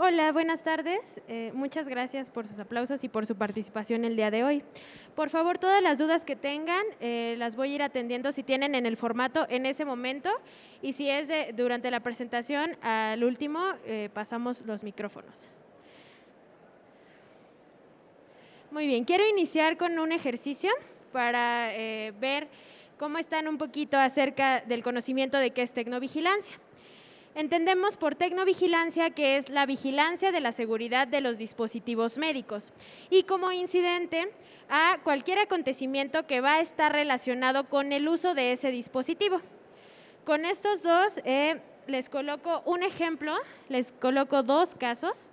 Hola, buenas tardes. Muchas gracias por sus aplausos y por su participación el día de hoy. Por favor, todas las dudas que tengan las voy a ir atendiendo si tienen en el formato en ese momento y si es durante la presentación al último, pasamos los micrófonos. Muy bien, quiero iniciar con un ejercicio para ver cómo están un poquito acerca del conocimiento de qué es tecnovigilancia. Entendemos por tecnovigilancia que es la vigilancia de la seguridad de los dispositivos médicos y como incidente a cualquier acontecimiento que va a estar relacionado con el uso de ese dispositivo. Con estos dos les coloco un ejemplo, les coloco dos casos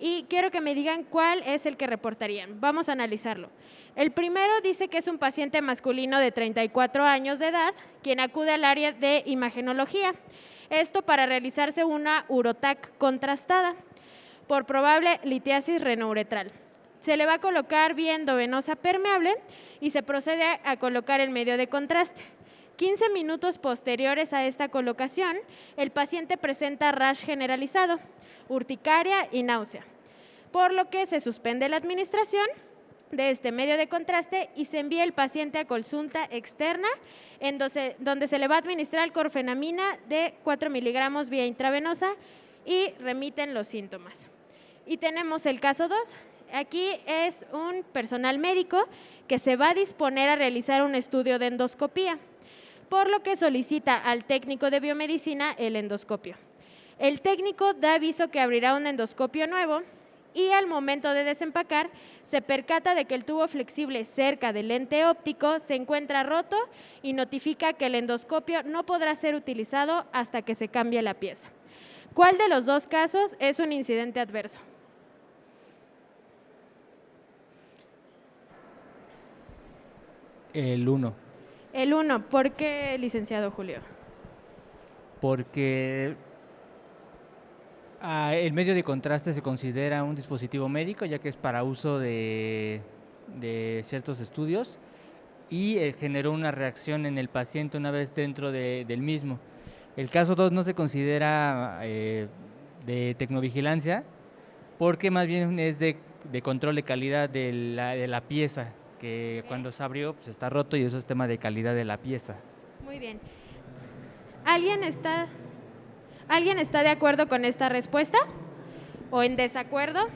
y quiero que me digan cuál es el que reportarían. Vamos a analizarlo. El primero dice que es un paciente masculino de 34 años de edad quien acude al área de imagenología. Esto para realizarse una urotac contrastada por probable litiasis renouretral. Se le va a colocar vía endovenosa permeable y se procede a colocar el medio de contraste. 15 minutos posteriores a esta colocación, el paciente presenta rash generalizado, urticaria y náusea, por lo que se suspende la administración de este medio de contraste y se envía el paciente a consulta externa en donde se le va a administrar clorfenamina de 4 miligramos vía intravenosa y remiten los síntomas. Y tenemos el caso 2. Aquí es un personal médico que se va a disponer a realizar un estudio de endoscopía, por lo que solicita al técnico de biomedicina el endoscopio. El técnico da aviso que abrirá un endoscopio nuevo y al momento de desempacar se percata de que el tubo flexible cerca del lente óptico se encuentra roto y notifica que el endoscopio no podrá ser utilizado hasta que se cambie la pieza. ¿Cuál de los dos casos es un incidente adverso? El 1. El 1. ¿Por qué, licenciado Julio? Porque el medio de contraste se considera un dispositivo médico, ya que es para uso de ciertos estudios y generó una reacción en el paciente una vez dentro del mismo. El caso 2 no se considera de tecnovigilancia porque más bien es de control de calidad de la pieza, que okay, cuando se abrió pues está roto y eso es tema de calidad de la pieza. Muy bien. ¿Alguien está de acuerdo con esta respuesta o en desacuerdo?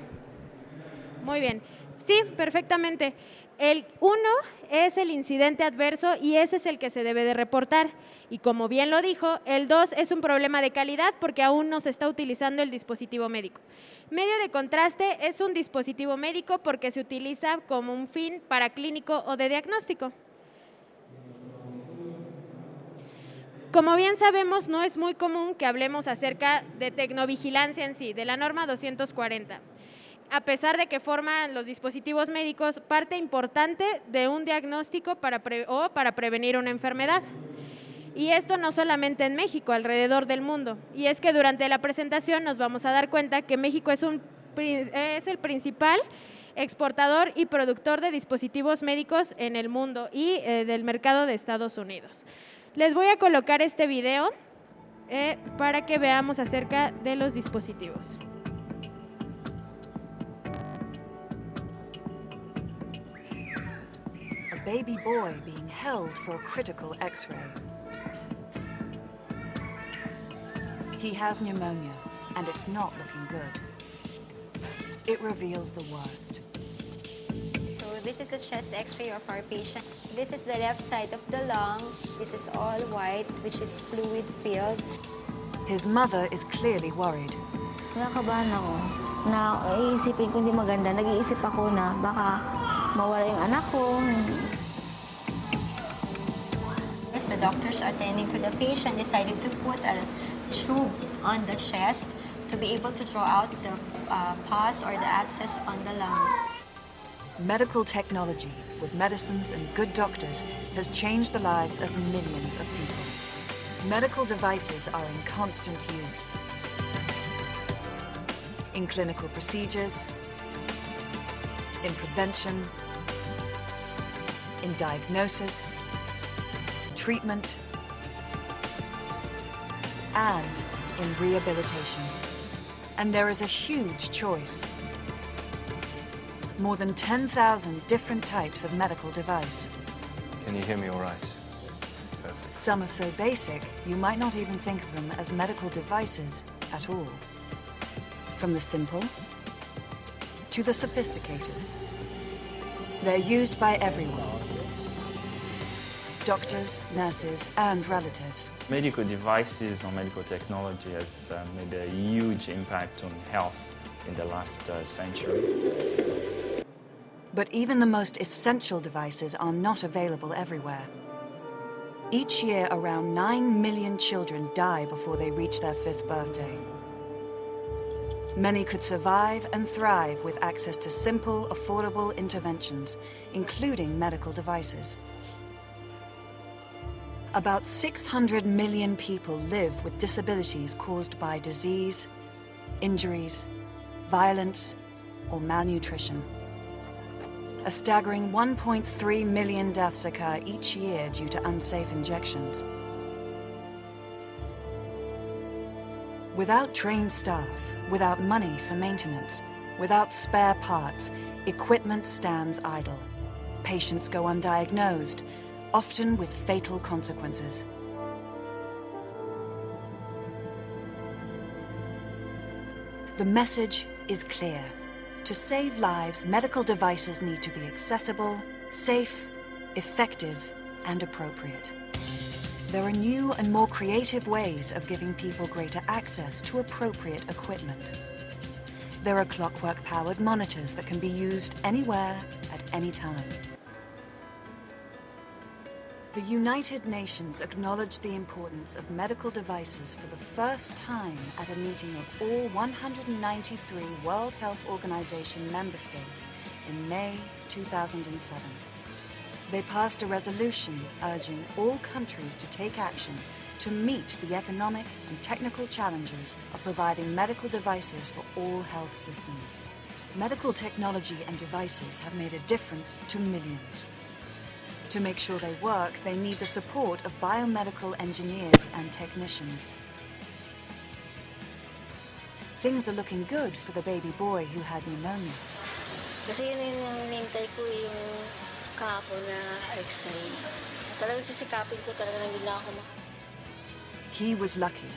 Muy bien. Sí, perfectamente. El 1 es el incidente adverso y ese es el que se debe de reportar. Y como bien lo dijo, el 2 es un problema de calidad porque aún no se está utilizando el dispositivo médico. Medio de contraste es un dispositivo médico porque se utiliza como un fin paraclínico o de diagnóstico. Como bien sabemos, no es muy común que hablemos acerca de tecnovigilancia en sí, de la norma 240. A pesar de que forman los dispositivos médicos parte importante de un diagnóstico para prevenir una enfermedad. Y esto no solamente en México, alrededor del mundo. Y es que durante la presentación nos vamos a dar cuenta que México es el principal exportador y productor de dispositivos médicos en el mundo y del mercado de Estados Unidos. Les voy a colocar este video para que veamos acerca de los dispositivos. A baby boy being held for a critical X-ray. He has pneumonia, and it's not looking good. It reveals the worst. So this is the chest X-ray of our patient. This is the left side of the lung. This is all white, which is fluid-filled. His mother is clearly worried. Nakabahan ako na iisipin ko hindi maganda. Nag-iisip ako na baka mawala yung anak ko. As the doctors attending to the patient decided to put a tube on the chest to be able to draw out the pus or the abscess on the lungs. Medical technology, with medicines and good doctors, has changed the lives of millions of people. Medical devices are in constant use. In clinical procedures, in prevention, in diagnosis, treatment, and in rehabilitation. And there is a huge choice. More than 10,000 different types of medical device. Can you hear me all right? Perfect. Some are so basic, you might not even think of them as medical devices at all. From the simple to the sophisticated. They're used by everyone. Doctors, nurses, and relatives. Medical devices or medical technology has made a huge impact on health in the last century. But even the most essential devices are not available everywhere. Each year, around 9 million children die before they reach their 5th birthday. Many could survive and thrive with access to simple, affordable interventions, including medical devices. About 600 million people live with disabilities caused by disease, injuries, violence, or malnutrition. A staggering 1.3 million deaths occur each year due to unsafe injections. Without trained staff, without money for maintenance, without spare parts, equipment stands idle. Patients go undiagnosed, often with fatal consequences. The message is clear. To save lives, medical devices need to be accessible, safe, effective, and appropriate. There are new and more creative ways of giving people greater access to appropriate equipment. There are clockwork-powered monitors that can be used anywhere at any time. The United Nations acknowledged the importance of medical devices for the first time at a meeting of all 193 World Health Organization member states in May 2007. They passed a resolution urging all countries to take action to meet the economic and technical challenges of providing medical devices for all health systems. Medical technology and devices have made a difference to millions. To make sure they work, they need the support of biomedical engineers and technicians. Things are looking good for the baby boy who had pneumonia. Kasi yun yung hinintay ko yung kahapon na x-ray. Talagang sisikapin ko talaga na hindi na ako He was lucky.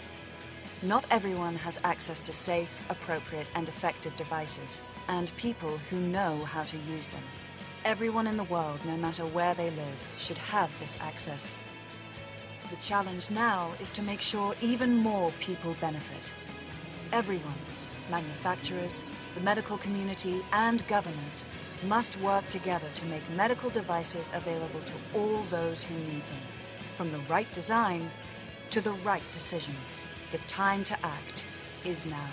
Not everyone has access to safe, appropriate, and effective devices, and people who know how to use them. Everyone in the world, no matter where they live, should have this access. The challenge now is to make sure even more people benefit. Everyone, manufacturers, the medical community, and governments must work together to make medical devices available to all those who need them. From the right design to the right decisions, the time to act is now.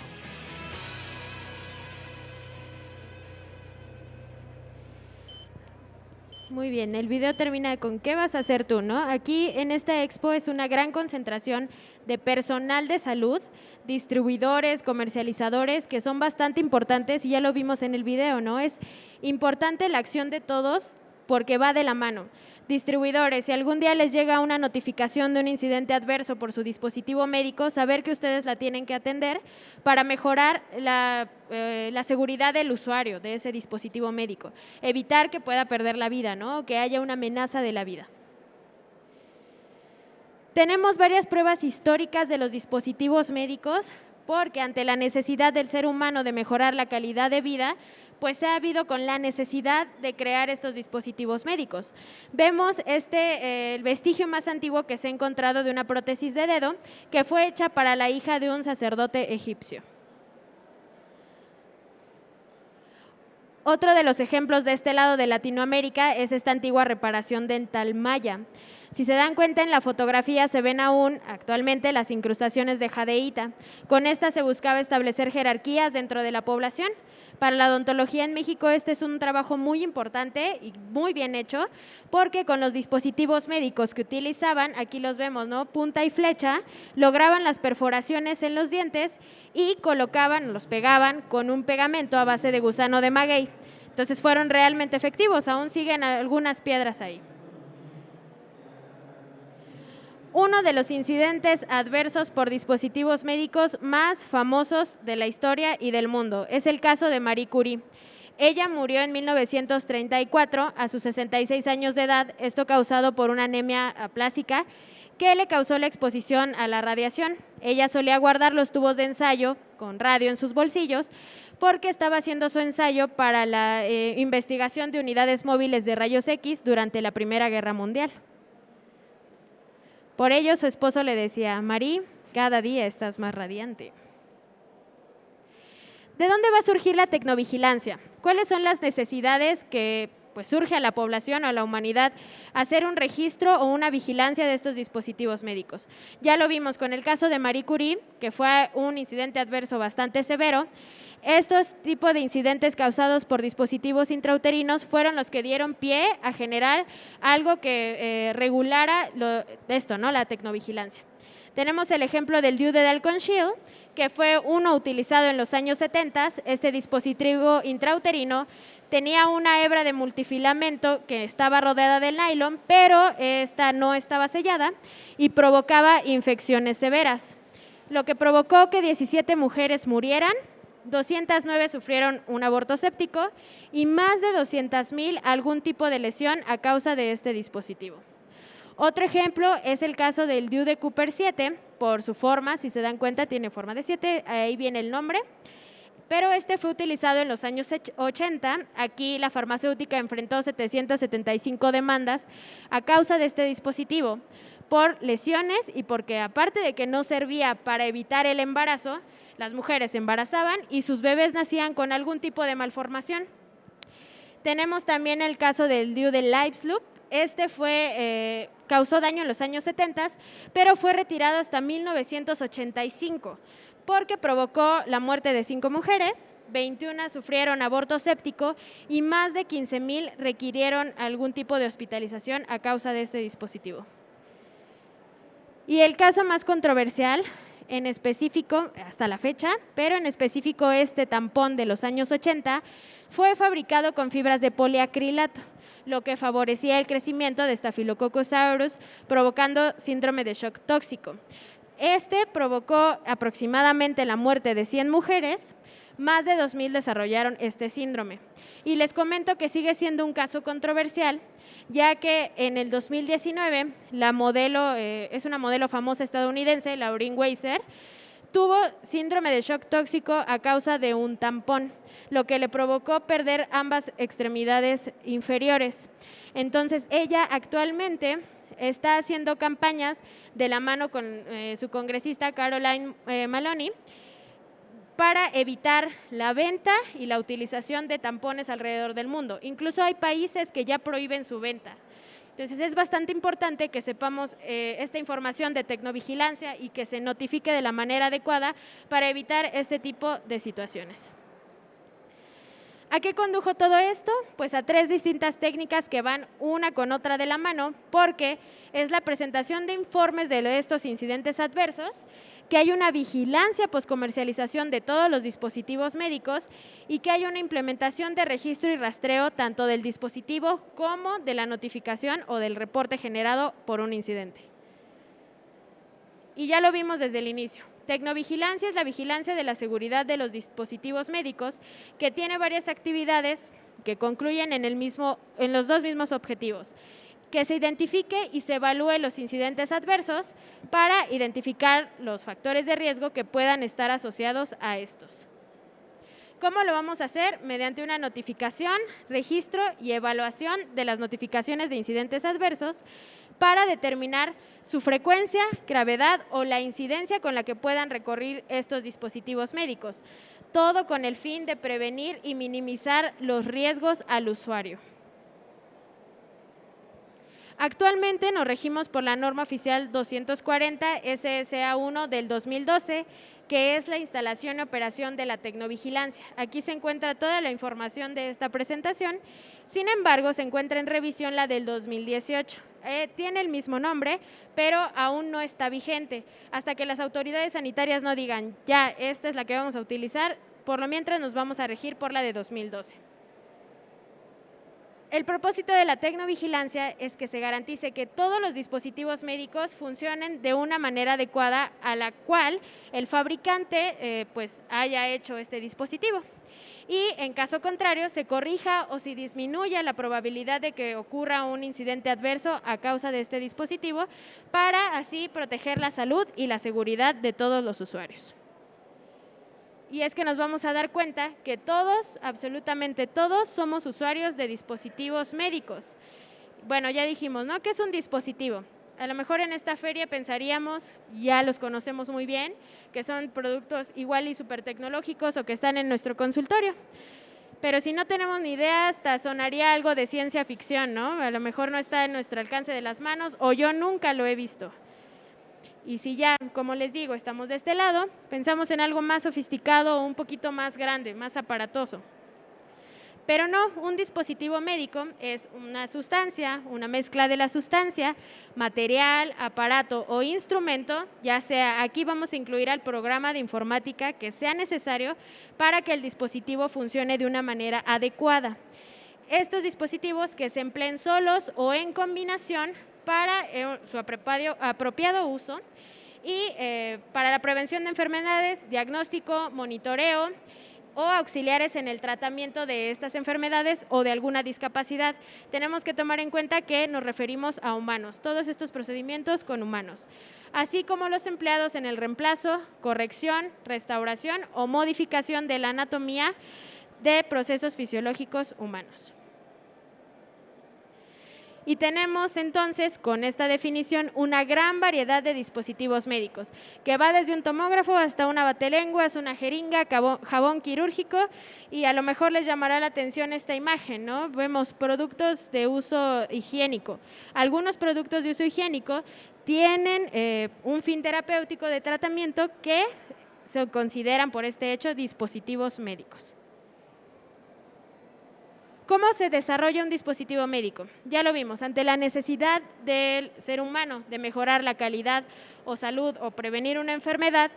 Muy bien, el video termina con ¿qué vas a hacer tú?, ¿no? Aquí en esta expo es una gran concentración de personal de salud, distribuidores, comercializadores, que son bastante importantes y ya lo vimos en el video, ¿no? Es importante la acción de todos porque va de la mano. Distribuidores, si algún día les llega una notificación de un incidente adverso por su dispositivo médico, saber que ustedes la tienen que atender para mejorar la seguridad del usuario de ese dispositivo médico, evitar que pueda perder la vida, ¿no? Que haya una amenaza de la vida. Tenemos varias pruebas históricas de los dispositivos médicos porque ante la necesidad del ser humano de mejorar la calidad de vida, pues ha habido con la necesidad de crear estos dispositivos médicos. Vemos el vestigio más antiguo que se ha encontrado de una prótesis de dedo que fue hecha para la hija de un sacerdote egipcio. Otro de los ejemplos de este lado de Latinoamérica es esta antigua reparación dental maya. Si se dan cuenta, en la fotografía se ven aún actualmente las incrustaciones de jadeíta. Con esta se buscaba establecer jerarquías dentro de la población. Para la odontología en México este es un trabajo muy importante y muy bien hecho porque con los dispositivos médicos que utilizaban, aquí los vemos, ¿no? Punta y flecha, lograban las perforaciones en los dientes y los pegaban con un pegamento a base de gusano de maguey. Entonces fueron realmente efectivos, aún siguen algunas piedras ahí. uno de los incidentes adversos por dispositivos médicos más famosos de la historia y del mundo. Es el caso de Marie Curie. Ella murió en 1934 a sus 66 años de edad, esto causado por una anemia aplásica que le causó la exposición a la radiación. Ella solía guardar los tubos de ensayo con radio en sus bolsillos porque estaba haciendo su ensayo para la investigación de unidades móviles de rayos X durante la Primera Guerra Mundial. Por ello, su esposo le decía: Marie, cada día estás más radiante. ¿De dónde va a surgir la tecnovigilancia? ¿Cuáles son las necesidades que surge a la población o a la humanidad hacer un registro o una vigilancia de estos dispositivos médicos? Ya lo vimos con el caso de Marie Curie, que fue un incidente adverso bastante severo. Estos tipos de incidentes causados por dispositivos intrauterinos fueron los que dieron pie a generar algo que regulara la tecnovigilancia. Tenemos el ejemplo del DIU de Dalton Shield, que fue uno utilizado en los años 70. Este dispositivo intrauterino tenía una hebra de multifilamento que estaba rodeada de nylon, pero esta no estaba sellada y provocaba infecciones severas, lo que provocó que 17 mujeres murieran, 209 sufrieron un aborto séptico y más de 200,000 algún tipo de lesión a causa de este dispositivo. Otro ejemplo es el caso del DIU de Cooper 7, por su forma, si se dan cuenta, tiene forma de 7, ahí viene el nombre, pero este fue utilizado en los años 80. Aquí la farmacéutica enfrentó 775 demandas a causa de este dispositivo por lesiones y porque, aparte de que no servía para evitar el embarazo, las mujeres se embarazaban y sus bebés nacían con algún tipo de malformación. Tenemos también el caso del DIU de Lives Loop. Este causó daño en los años 70, pero fue retirado hasta 1985 porque provocó la muerte de 5 mujeres, 21 sufrieron aborto séptico y más de 15,000 requirieron algún tipo de hospitalización a causa de este dispositivo. Y el caso más controversial, en específico, hasta la fecha, pero en específico este tampón de los años 80, fue fabricado con fibras de poliacrilato, lo que favorecía el crecimiento de Staphylococcus aureus, provocando síndrome de shock tóxico. Este provocó aproximadamente la muerte de 100 mujeres, más de 2,000 desarrollaron este síndrome. Y les comento que sigue siendo un caso controversial, ya que en el 2019 la modelo, es una modelo famosa estadounidense, Laureen Weiser, tuvo síndrome de shock tóxico a causa de un tampón, lo que le provocó perder ambas extremidades inferiores. Entonces, ella actualmente está haciendo campañas de la mano con su congresista Caroline Maloney para evitar la venta y la utilización de tampones alrededor del mundo. Incluso hay países que ya prohíben su venta. Entonces, es bastante importante que sepamos esta información de tecnovigilancia y que se notifique de la manera adecuada para evitar este tipo de situaciones. ¿A qué condujo todo esto? Pues a 3 distintas técnicas que van una con otra de la mano, porque es la presentación de informes de estos incidentes adversos, que hay una vigilancia poscomercialización de todos los dispositivos médicos y que hay una implementación de registro y rastreo tanto del dispositivo como de la notificación o del reporte generado por un incidente. Y ya lo vimos desde el inicio. Tecnovigilancia es la vigilancia de la seguridad de los dispositivos médicos, que tiene varias actividades que concluyen en los 2 mismos objetivos: que se identifique y se evalúe los incidentes adversos para identificar los factores de riesgo que puedan estar asociados a estos. ¿Cómo lo vamos a hacer? Mediante una notificación, registro y evaluación de las notificaciones de incidentes adversos para determinar su frecuencia, gravedad o la incidencia con la que puedan recurrir estos dispositivos médicos, todo con el fin de prevenir y minimizar los riesgos al usuario. Actualmente nos regimos por la norma oficial 240 SSA1 del 2012, que es la instalación y operación de la tecnovigilancia. Aquí se encuentra toda la información de esta presentación, sin embargo, se encuentra en revisión la del 2018. Tiene el mismo nombre, pero aún no está vigente. Hasta que las autoridades sanitarias no digan, ya, esta es la que vamos a utilizar, por lo mientras nos vamos a regir por la de 2012. El propósito de la tecnovigilancia es que se garantice que todos los dispositivos médicos funcionen de una manera adecuada a la cual el fabricante pues haya hecho este dispositivo. Y en caso contrario, se corrija o se disminuya la probabilidad de que ocurra un incidente adverso a causa de este dispositivo para así proteger la salud y la seguridad de todos los usuarios. Y es que nos vamos a dar cuenta que todos, absolutamente todos, somos usuarios de dispositivos médicos. Bueno, ya dijimos, ¿no? ¿Qué es un dispositivo? A lo mejor en esta feria pensaríamos, ya los conocemos muy bien, que son productos igual y súper tecnológicos o que están en nuestro consultorio. Pero si no tenemos ni idea, hasta sonaría algo de ciencia ficción, ¿no? A lo mejor no está en nuestro alcance de las manos o yo nunca lo he visto. Y si ya, como les digo, estamos de este lado, pensamos en algo más sofisticado o un poquito más grande, más aparatoso. Pero no, un dispositivo médico es una sustancia, una mezcla de la sustancia, material, aparato o instrumento, ya sea, aquí vamos a incluir al programa de informática que sea necesario para que el dispositivo funcione de una manera adecuada. Estos dispositivos que se empleen solos o en combinación para su apropiado uso y para la prevención de enfermedades, diagnóstico, monitoreo o auxiliares en el tratamiento de estas enfermedades o de alguna discapacidad. Tenemos que tomar en cuenta que nos referimos a humanos, todos estos procedimientos con humanos, así como los empleados en el reemplazo, corrección, restauración o modificación de la anatomía de procesos fisiológicos humanos. Y tenemos entonces, con esta definición, una gran variedad de dispositivos médicos, que va desde un tomógrafo hasta una batelenguas, una jeringa, jabón quirúrgico, y a lo mejor les llamará la atención esta imagen, ¿no? Vemos productos de uso higiénico. Algunos productos de uso higiénico tienen un fin terapéutico de tratamiento que se consideran por este hecho dispositivos médicos. ¿Cómo se desarrolla un dispositivo médico? Ya lo vimos, ante la necesidad del ser humano de mejorar la calidad o salud o prevenir una enfermedad,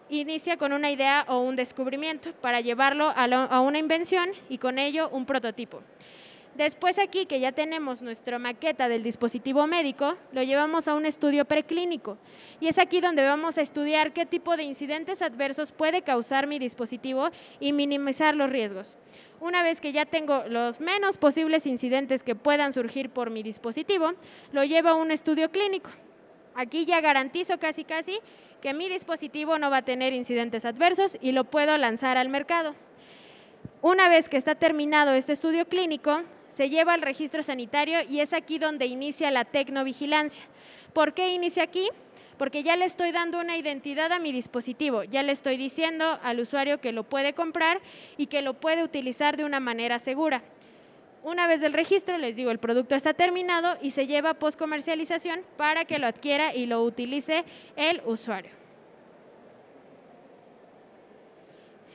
inicia con una idea o un descubrimiento para llevarlo a una invención y con ello un prototipo. Después aquí que ya tenemos nuestra maqueta del dispositivo médico, lo llevamos a un estudio preclínico y es aquí donde vamos a estudiar qué tipo de incidentes adversos puede causar mi dispositivo y minimizar los riesgos. Una vez que ya tengo los menos posibles incidentes que puedan surgir por mi dispositivo, lo llevo a un estudio clínico. Aquí ya garantizo casi que mi dispositivo no va a tener incidentes adversos y lo puedo lanzar al mercado. Una vez que está terminado este estudio clínico, se lleva al registro sanitario y es aquí donde inicia la tecnovigilancia. ¿Por qué inicia aquí? Porque ya le estoy dando una identidad a mi dispositivo, ya le estoy diciendo al usuario que lo puede comprar y que lo puede utilizar de una manera segura. Una vez del registro, les digo, el producto está terminado y se lleva a postcomercialización para que lo adquiera y lo utilice el usuario.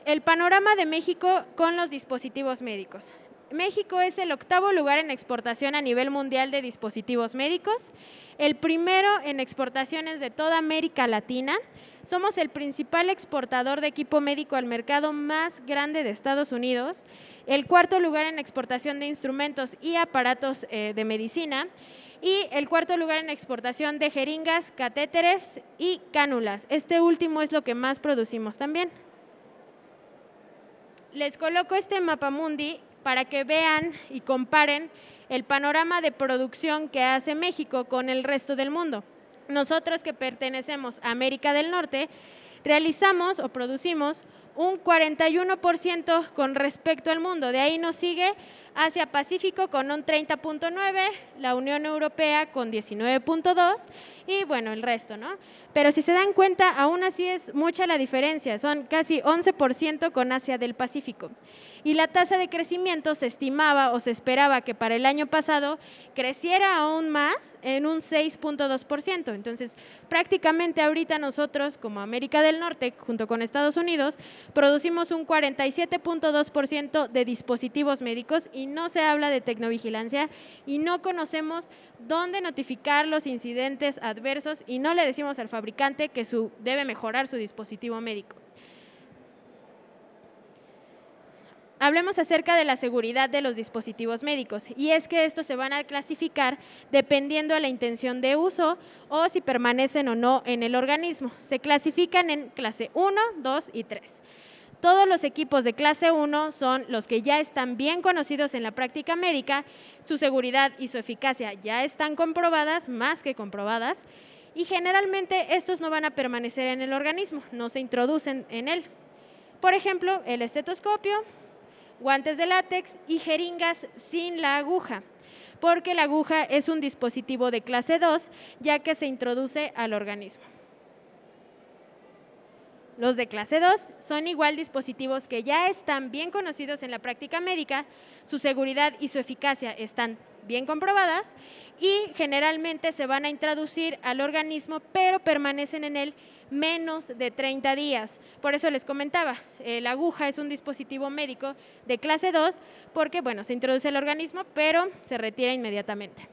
El panorama de México con los dispositivos médicos. México es el 8º lugar en exportación a nivel mundial de dispositivos médicos, el primero en exportaciones de toda América Latina. Somos el principal exportador de equipo médico al mercado más grande de Estados Unidos, el 4º lugar en exportación de instrumentos y aparatos de medicina y el 4º lugar en exportación de jeringas, catéteres y cánulas. Este último es lo que más producimos también. Les coloco este mapamundi para que vean y comparen el panorama de producción que hace México con el resto del mundo. Nosotros que pertenecemos a América del Norte, realizamos o producimos un 41% con respecto al mundo. De ahí nos sigue Asia-Pacífico con un 30.9%, la Unión Europea con 19.2% y bueno, el resto, ¿no? Pero si se dan cuenta, aún así es mucha la diferencia, son casi 11% con Asia del Pacífico. Y la tasa de crecimiento se estimaba o se esperaba que para el año pasado creciera aún más en un 6.2%. Entonces, prácticamente ahorita nosotros, como América del Norte, junto con Estados Unidos, producimos un 47.2% de dispositivos médicos y no se habla de tecnovigilancia y no conocemos dónde notificar los incidentes adversos y no le decimos al fabricante que debe mejorar su dispositivo médico. hablemos acerca de la seguridad de los dispositivos médicos, y es que estos se van a clasificar dependiendo de la intención de uso o si permanecen o no en el organismo. Se clasifican en clase 1, 2 y 3. Todos los equipos de clase 1 son los que ya están bien conocidos en la práctica médica, su seguridad y su eficacia ya están comprobadas, más que comprobadas, y generalmente estos no van a permanecer en el organismo, no se introducen en él. Por ejemplo, el estetoscopio, guantes de látex y jeringas sin la aguja, porque la aguja es un dispositivo de clase 2, ya que se introduce al organismo. Los de clase 2 son igual dispositivos que ya están bien conocidos en la práctica médica, su seguridad y su eficacia están bien comprobadas y generalmente se van a introducir al organismo, pero permanecen en él menos de 30 días. Por eso les comentaba, la aguja es un dispositivo médico de clase 2 porque, bueno, se introduce al organismo, pero se retira inmediatamente.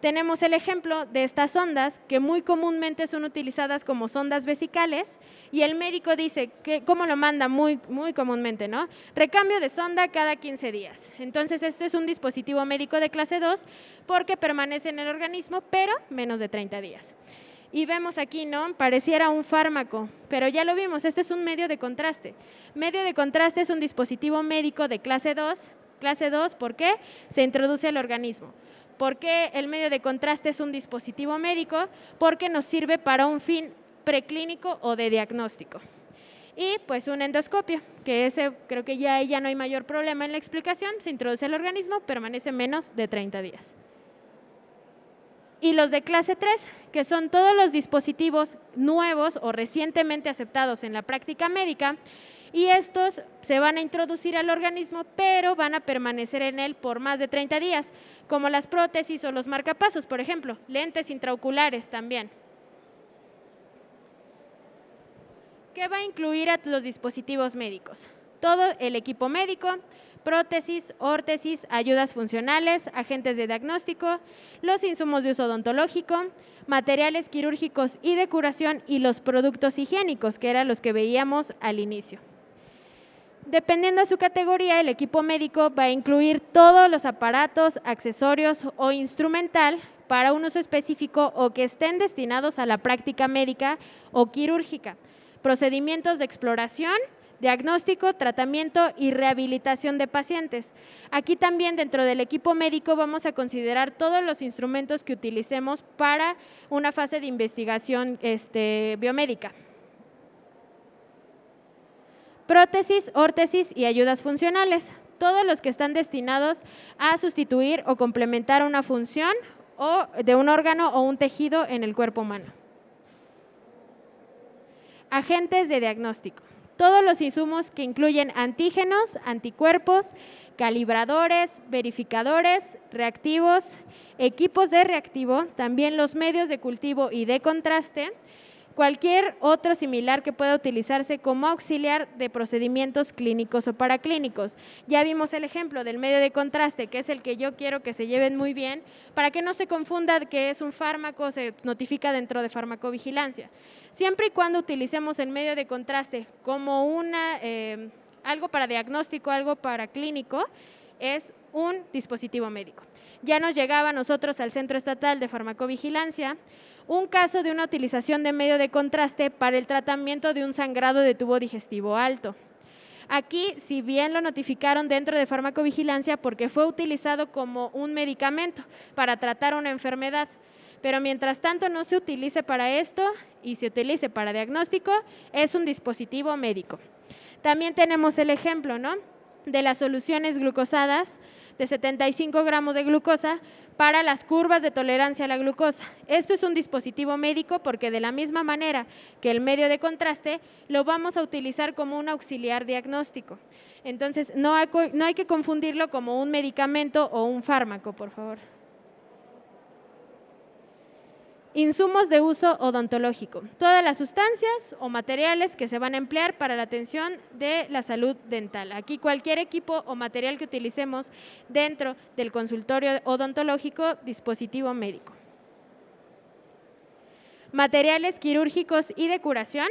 Tenemos el ejemplo de estas sondas que muy comúnmente son utilizadas como sondas vesicales y el médico dice que, ¿cómo lo manda muy comúnmente, ¿no? Recambio de sonda cada 15 días. Entonces, este es un dispositivo médico de clase 2 porque permanece en el organismo, pero menos de 30 días. Y vemos aquí, ¿no? Pareciera un fármaco, pero ya lo vimos, este es un medio de contraste. Medio de contraste es un dispositivo médico de clase 2. Clase 2, ¿por qué? Se introduce al organismo. ¿Por qué el medio de contraste es un dispositivo médico? Porque nos sirve para un fin preclínico o de diagnóstico. Y pues un endoscopio, que ese creo que ya no hay mayor problema en la explicación, se introduce al organismo, permanece menos de 30 días. Y los de clase 3, que son todos los dispositivos nuevos o recientemente aceptados en la práctica médica, y estos se van a introducir al organismo, pero van a permanecer en él por más de 30 días, como las prótesis o los marcapasos, por ejemplo, lentes intraoculares también. ¿Qué va a incluir a los dispositivos médicos? Todo el equipo médico, prótesis, órtesis, ayudas funcionales, agentes de diagnóstico, los insumos de uso odontológico, materiales quirúrgicos y de curación y los productos higiénicos, que eran los que veíamos al inicio. Dependiendo de su categoría, el equipo médico va a incluir todos los aparatos, accesorios o instrumental para un uso específico o que estén destinados a la práctica médica o quirúrgica, procedimientos de exploración, diagnóstico, tratamiento y rehabilitación de pacientes. Aquí también dentro del equipo médico vamos a considerar todos los instrumentos que utilicemos para una fase de investigación biomédica. Prótesis, órtesis y ayudas funcionales, todos los que están destinados a sustituir o complementar una función o de un órgano o un tejido en el cuerpo humano. Agentes de diagnóstico, todos los insumos que incluyen antígenos, anticuerpos, calibradores, verificadores, reactivos, equipos de reactivo, también los medios de cultivo y de contraste, cualquier otro similar que pueda utilizarse como auxiliar de procedimientos clínicos o paraclínicos. Ya vimos el ejemplo del medio de contraste, que es el que yo quiero que se lleven muy bien, para que no se confunda que es un fármaco, se notifica dentro de farmacovigilancia. Siempre y cuando utilicemos el medio de contraste como algo para diagnóstico, algo para clínico, es un dispositivo médico. Ya nos llegaba a nosotros al Centro Estatal de Farmacovigilancia un caso de una utilización de medio de contraste para el tratamiento de un sangrado de tubo digestivo alto. Aquí, si bien lo notificaron dentro de farmacovigilancia porque fue utilizado como un medicamento para tratar una enfermedad, pero mientras tanto no se utilice para esto y se utilice para diagnóstico, es un dispositivo médico. También tenemos el ejemplo, ¿no?, de las soluciones glucosadas de 75 gramos de glucosa para las curvas de tolerancia a la glucosa. Esto es un dispositivo médico porque de la misma manera que el medio de contraste, lo vamos a utilizar como un auxiliar diagnóstico. Entonces, no hay que confundirlo como un medicamento o un fármaco, por favor. Insumos de uso odontológico, todas las sustancias o materiales que se van a emplear para la atención de la salud dental. Aquí cualquier equipo o material que utilicemos dentro del consultorio odontológico, dispositivo médico. Materiales quirúrgicos y de curación,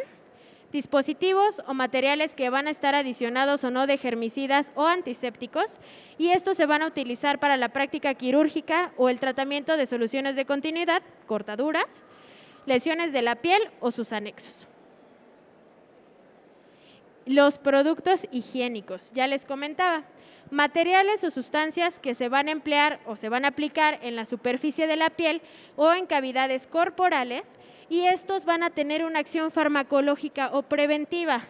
dispositivos o materiales que van a estar adicionados o no de germicidas o antisépticos, y estos se van a utilizar para la práctica quirúrgica o el tratamiento de soluciones de continuidad, cortaduras, lesiones de la piel o sus anexos. Los productos higiénicos, ya les comentaba, materiales o sustancias que se van a emplear o se van a aplicar en la superficie de la piel o en cavidades corporales, y estos van a tener una acción farmacológica o preventiva.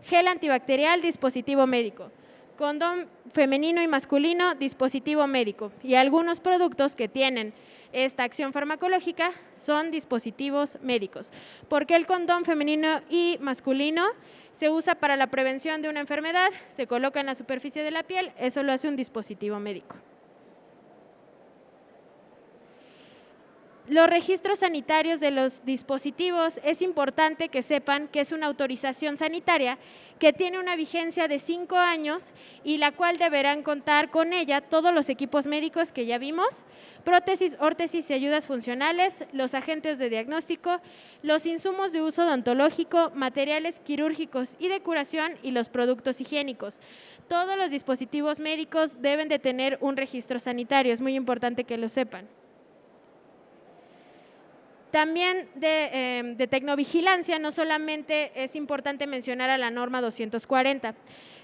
Gel antibacterial, dispositivo médico. Condón femenino y masculino, dispositivo médico. Y algunos productos que tienen esta acción farmacológica son dispositivos médicos. ¿Por qué el condón femenino y masculino? Se usa para la prevención de una enfermedad, se coloca en la superficie de la piel, eso lo hace un dispositivo médico. Los registros sanitarios de los dispositivos, es importante que sepan que es una autorización sanitaria que tiene una vigencia de 5 años y la cual deberán contar con ella todos los equipos médicos que ya vimos, prótesis, órtesis y ayudas funcionales, los agentes de diagnóstico, los insumos de uso odontológico, materiales quirúrgicos y de curación y los productos higiénicos. Todos los dispositivos médicos deben de tener un registro sanitario, es muy importante que lo sepan. También de tecnovigilancia, no solamente es importante mencionar a la norma 240,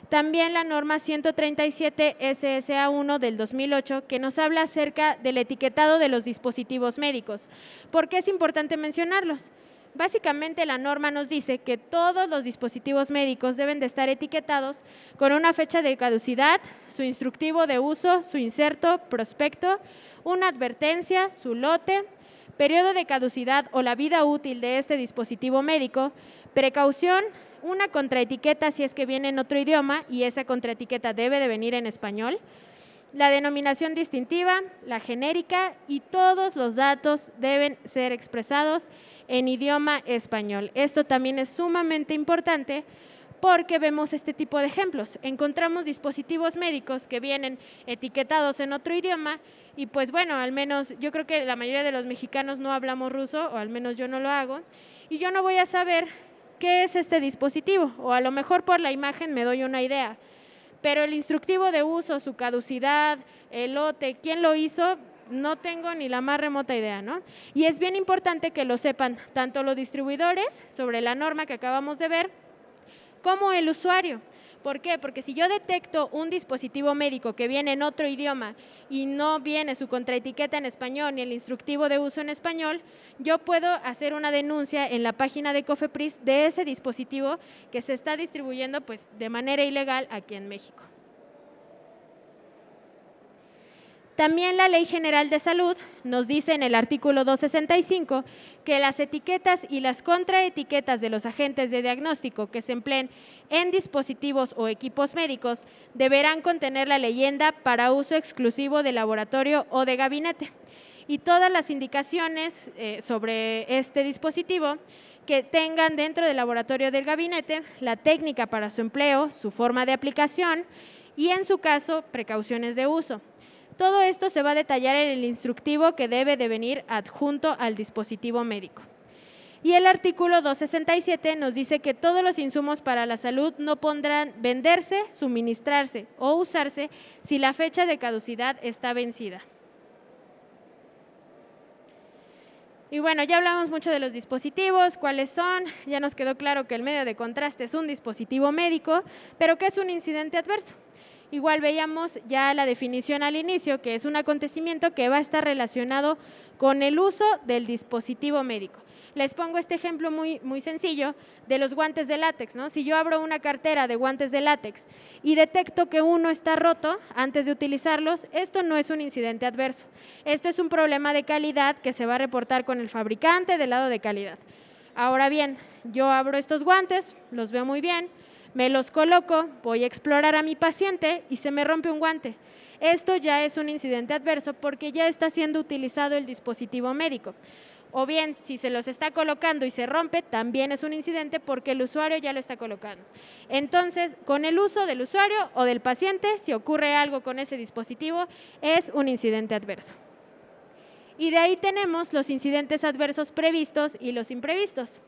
también la norma 137 SSA1 del 2008, que nos habla acerca del etiquetado de los dispositivos médicos. ¿Por qué es importante mencionarlos? Básicamente la norma nos dice que todos los dispositivos médicos deben de estar etiquetados con una fecha de caducidad, su instructivo de uso, su inserto, prospecto, una advertencia, su lote, periodo de caducidad o la vida útil de este dispositivo médico, precaución, una contraetiqueta si es que viene en otro idioma y esa contraetiqueta debe de venir en español, la denominación distintiva, la genérica, y todos los datos deben ser expresados en idioma español. Esto también es sumamente importante porque vemos este tipo de ejemplos. Encontramos dispositivos médicos que vienen etiquetados en otro idioma y pues bueno, al menos yo creo que la mayoría de los mexicanos no hablamos ruso, o al menos yo no lo hago, y yo no voy a saber qué es este dispositivo, o a lo mejor por la imagen me doy una idea, pero el instructivo de uso, su caducidad, el lote, quién lo hizo, no tengo ni la más remota idea, ¿no? Y es bien importante que lo sepan tanto los distribuidores sobre la norma que acabamos de ver, como el usuario. ¿Por qué? Porque si yo detecto un dispositivo médico que viene en otro idioma y no viene su contraetiqueta en español ni el instructivo de uso en español, yo puedo hacer una denuncia en la página de COFEPRIS de ese dispositivo que se está distribuyendo pues, de manera ilegal aquí en México. También la Ley General de Salud nos dice en el artículo 265 que las etiquetas y las contraetiquetas de los agentes de diagnóstico que se empleen en dispositivos o equipos médicos deberán contener la leyenda para uso exclusivo de laboratorio o de gabinete. Y todas las indicaciones sobre este dispositivo que tengan dentro del laboratorio del gabinete, la técnica para su empleo, su forma de aplicación y, en su caso, precauciones de uso. Todo esto se va a detallar en el instructivo que debe de venir adjunto al dispositivo médico. Y el artículo 267 nos dice que todos los insumos para la salud no podrán venderse, suministrarse o usarse si la fecha de caducidad está vencida. Y bueno, ya hablamos mucho de los dispositivos, cuáles son, ya nos quedó claro que el medio de contraste es un dispositivo médico, pero ¿qué es un incidente adverso? Igual veíamos ya la definición al inicio, que es un acontecimiento que va a estar relacionado con el uso del dispositivo médico. Les pongo este ejemplo muy sencillo de los guantes de látex, ¿no? Si yo abro una cartera de guantes de látex y detecto que uno está roto antes de utilizarlos, esto no es un incidente adverso. Esto es un problema de calidad que se va a reportar con el fabricante del lado de calidad. Ahora bien, yo abro estos guantes, los veo muy bien, me los coloco, voy a explorar a mi paciente y se me rompe un guante. Esto ya es un incidente adverso porque ya está siendo utilizado el dispositivo médico. O bien, si se los está colocando y se rompe, también es un incidente porque el usuario ya lo está colocando. Entonces, con el uso del usuario o del paciente, si ocurre algo con ese dispositivo, es un incidente adverso. Y de ahí tenemos los incidentes adversos previstos y los imprevistos.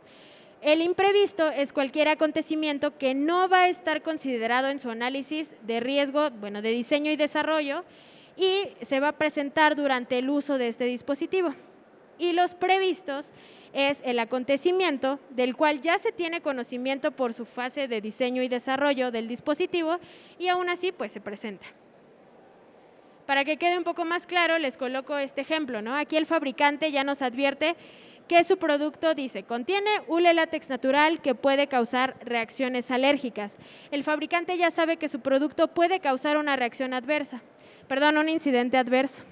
El imprevisto es cualquier acontecimiento que no va a estar considerado en su análisis de riesgo, bueno, de diseño y desarrollo, y se va a presentar durante el uso de este dispositivo. Y los previstos es el acontecimiento del cual ya se tiene conocimiento por su fase de diseño y desarrollo del dispositivo y aún así pues se presenta. Para que quede un poco más claro, les coloco este ejemplo, ¿no? Aquí el fabricante ya nos advierte que su producto dice, contiene hule látex natural que puede causar reacciones alérgicas. El fabricante ya sabe que su producto puede causar una reacción adversa, un incidente adverso.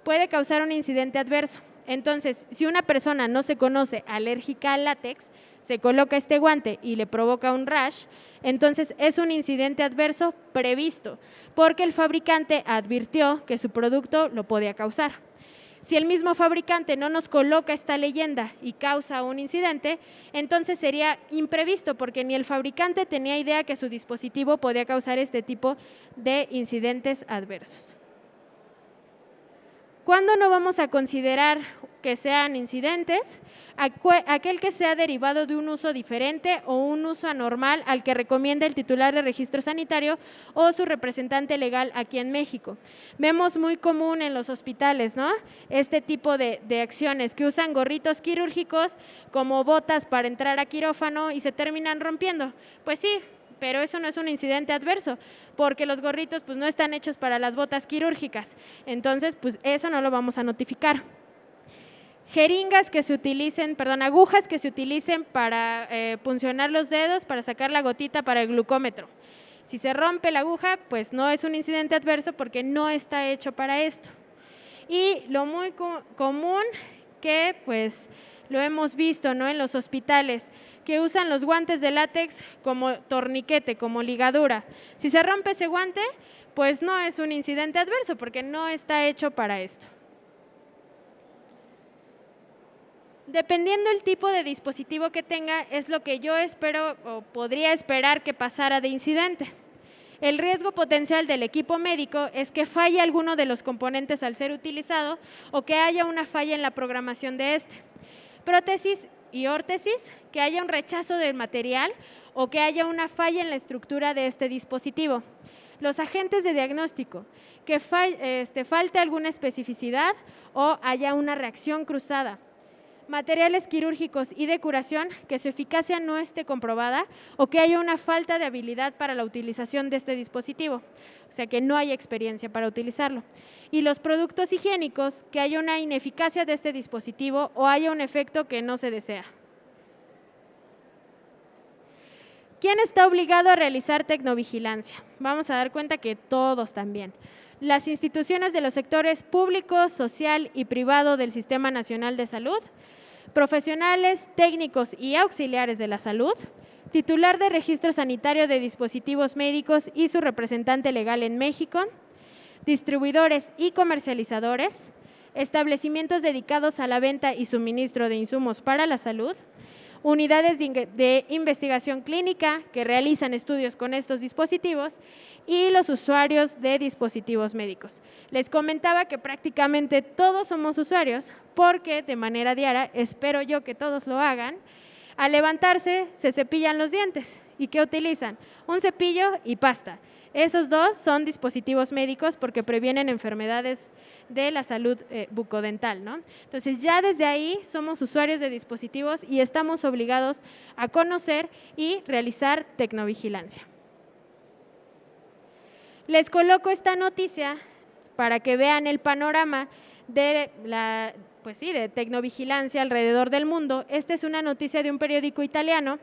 Puede causar un incidente adverso. Entonces, si una persona no se conoce alérgica al látex, se coloca este guante y le provoca un rash, entonces es un incidente adverso previsto, porque el fabricante advirtió que su producto lo podía causar. Si el mismo fabricante no nos coloca esta leyenda y causa un incidente, entonces sería imprevisto, porque ni el fabricante tenía idea que su dispositivo podía causar este tipo de incidentes adversos. ¿Cuándo no vamos a considerar que sean incidentes? Aquel que sea derivado de un uso diferente o un uso anormal al que recomienda el titular de registro sanitario o su representante legal aquí en México. Vemos muy común en los hospitales, ¿no? Este tipo de acciones que usan gorritos quirúrgicos como botas para entrar a quirófano y se terminan rompiendo. Pues sí, pero eso no es un incidente adverso, porque los gorritos pues no están hechos para las botas quirúrgicas, entonces pues eso no lo vamos a notificar. Agujas que se utilicen para puncionar los dedos, para sacar la gotita para el glucómetro. Si se rompe la aguja, pues no es un incidente adverso porque no está hecho para esto. Y lo muy común que pues lo hemos visto, ¿no?, en los hospitales, que usan los guantes de látex como torniquete, como ligadura. Si se rompe ese guante, pues no es un incidente adverso porque no está hecho para esto. Dependiendo del tipo de dispositivo que tenga, es lo que yo espero o podría esperar que pasara de incidente. El riesgo potencial del equipo médico es que falle alguno de los componentes al ser utilizado o que haya una falla en la programación de este. Prótesis y órtesis, que haya un rechazo del material o que haya una falla en la estructura de este dispositivo. Los agentes de diagnóstico, que falte alguna especificidad o haya una reacción cruzada. Materiales quirúrgicos y de curación, que su eficacia no esté comprobada o que haya una falta de habilidad para la utilización de este dispositivo, o sea que no hay experiencia para utilizarlo. Y los productos higiénicos, que haya una ineficacia de este dispositivo o haya un efecto que no se desea. ¿Quién está obligado a realizar tecnovigilancia? Vamos a dar cuenta que todos también. Las instituciones de los sectores público, social y privado del Sistema Nacional de Salud, profesionales, técnicos y auxiliares de la salud, titular de registro sanitario de dispositivos médicos y su representante legal en México, distribuidores y comercializadores, establecimientos dedicados a la venta y suministro de insumos para la salud, unidades de investigación clínica que realizan estudios con estos dispositivos y los usuarios de dispositivos médicos. Les comentaba que prácticamente todos somos usuarios porque de manera diaria, espero yo que todos lo hagan, al levantarse se cepillan los dientes. ¿Y qué utilizan? Un cepillo y pasta. Esos dos son dispositivos médicos porque previenen enfermedades de la salud bucodental, ¿no? Entonces ya desde ahí somos usuarios de dispositivos y estamos obligados a conocer y realizar tecnovigilancia. Les coloco esta noticia para que vean el panorama de de tecnovigilancia alrededor del mundo. Esta es una noticia de un periódico italiano.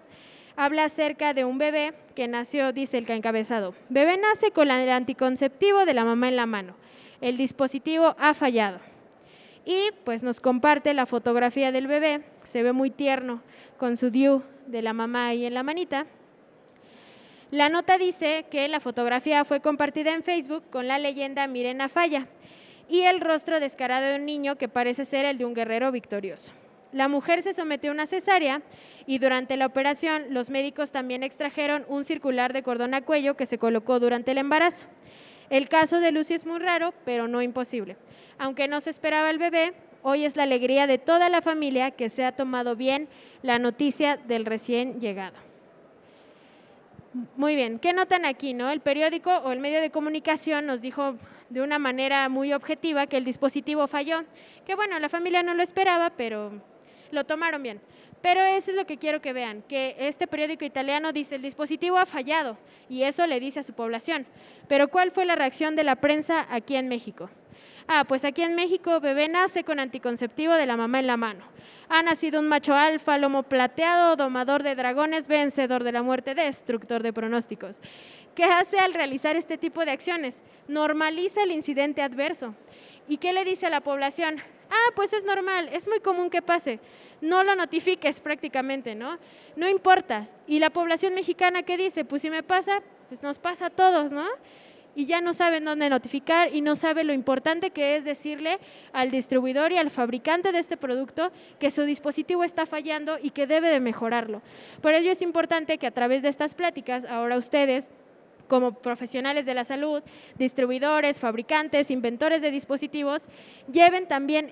Habla acerca de un bebé que nació, dice el encabezado. Bebé nace con el anticonceptivo de la mamá en la mano. El dispositivo ha fallado. Y pues nos comparte la fotografía del bebé. Se ve muy tierno con su DIU de la mamá ahí en la manita. La nota dice que la fotografía fue compartida en Facebook con la leyenda "Miren a falla" y el rostro descarado de un niño que parece ser el de un guerrero victorioso. La mujer se sometió a una cesárea y durante la operación los médicos también extrajeron un circular de cordón a cuello que se colocó durante el embarazo. El caso de Lucy es muy raro, pero no imposible. Aunque no se esperaba el bebé, hoy es la alegría de toda la familia que se ha tomado bien la noticia del recién llegado. Muy bien, ¿qué notan aquí, no? El periódico o el medio de comunicación nos dijo de una manera muy objetiva que el dispositivo falló, que bueno, la familia no lo esperaba, pero lo tomaron bien. Pero eso es lo que quiero que vean, que este periódico italiano dice el dispositivo ha fallado y eso le dice a su población. Pero ¿cuál fue la reacción de la prensa aquí en México? Pues aquí en México bebé nace con anticonceptivo de la mamá en la mano. Ha nacido un macho alfa, lomo plateado, domador de dragones, vencedor de la muerte, destructor de pronósticos. ¿Qué hace al realizar este tipo de acciones? Normaliza el incidente adverso. ¿Y qué le dice a la población? Pues es normal, es muy común que pase. No lo notifiques prácticamente, ¿no? No importa. ¿Y la población mexicana qué dice? Pues si me pasa, pues nos pasa a todos, ¿no? Y ya no saben dónde notificar y no sabe lo importante que es decirle al distribuidor y al fabricante de este producto que su dispositivo está fallando y que debe de mejorarlo. Por ello es importante que a través de estas pláticas, ahora ustedes, como profesionales de la salud, distribuidores, fabricantes, inventores de dispositivos, lleven también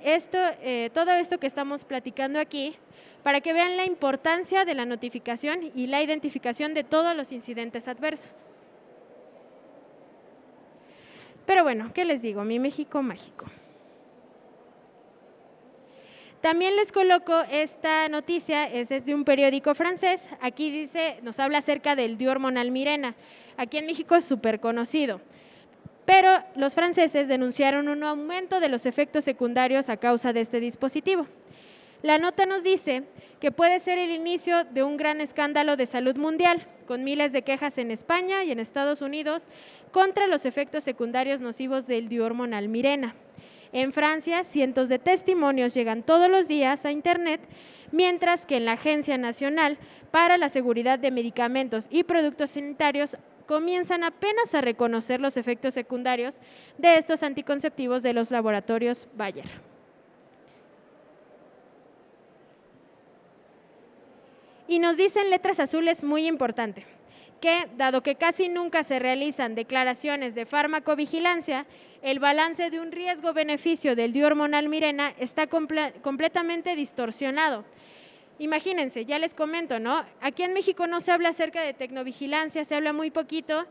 todo esto que estamos platicando aquí para que vean la importancia de la notificación y la identificación de todos los incidentes adversos. Pero bueno, ¿qué les digo? Mi México mágico. También les coloco esta noticia, es de un periódico francés. Aquí dice, nos habla acerca del Dior-Monal Mirena. Aquí en México es súper conocido. Pero los franceses denunciaron un aumento de los efectos secundarios a causa de este dispositivo. La nota nos dice que puede ser el inicio de un gran escándalo de salud mundial, con miles de quejas en España y en Estados Unidos contra los efectos secundarios nocivos del Dior-Monal Mirena. En Francia, cientos de testimonios llegan todos los días a Internet, mientras que en la Agencia Nacional para la Seguridad de Medicamentos y Productos Sanitarios comienzan apenas a reconocer los efectos secundarios de estos anticonceptivos de los laboratorios Bayer. Y nos dicen letras azules muy importante, que dado que casi nunca se realizan declaraciones de farmacovigilancia, el balance de un riesgo-beneficio del Dior-Monal Mirena está completamente distorsionado. Imagínense, ya les comento, ¿no? Aquí en México no se habla acerca de tecnovigilancia, se habla muy poquito.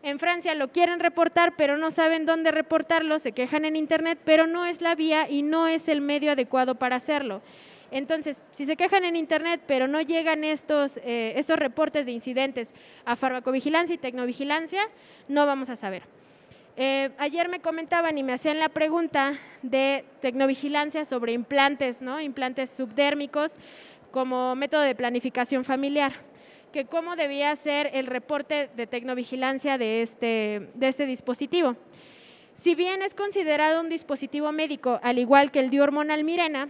En Francia lo quieren reportar, pero no saben dónde reportarlo, se quejan en Internet, pero no es la vía y no es el medio adecuado para hacerlo. Entonces, si se quejan en Internet, pero no llegan estos reportes de incidentes a farmacovigilancia y tecnovigilancia, no vamos a saber. Ayer me comentaban y me hacían la pregunta de tecnovigilancia sobre implantes, ¿no? Implantes subdérmicos como método de planificación familiar, que cómo debía ser el reporte de tecnovigilancia de este dispositivo. Si bien es considerado un dispositivo médico, al igual que el Dior-Monal Mirena,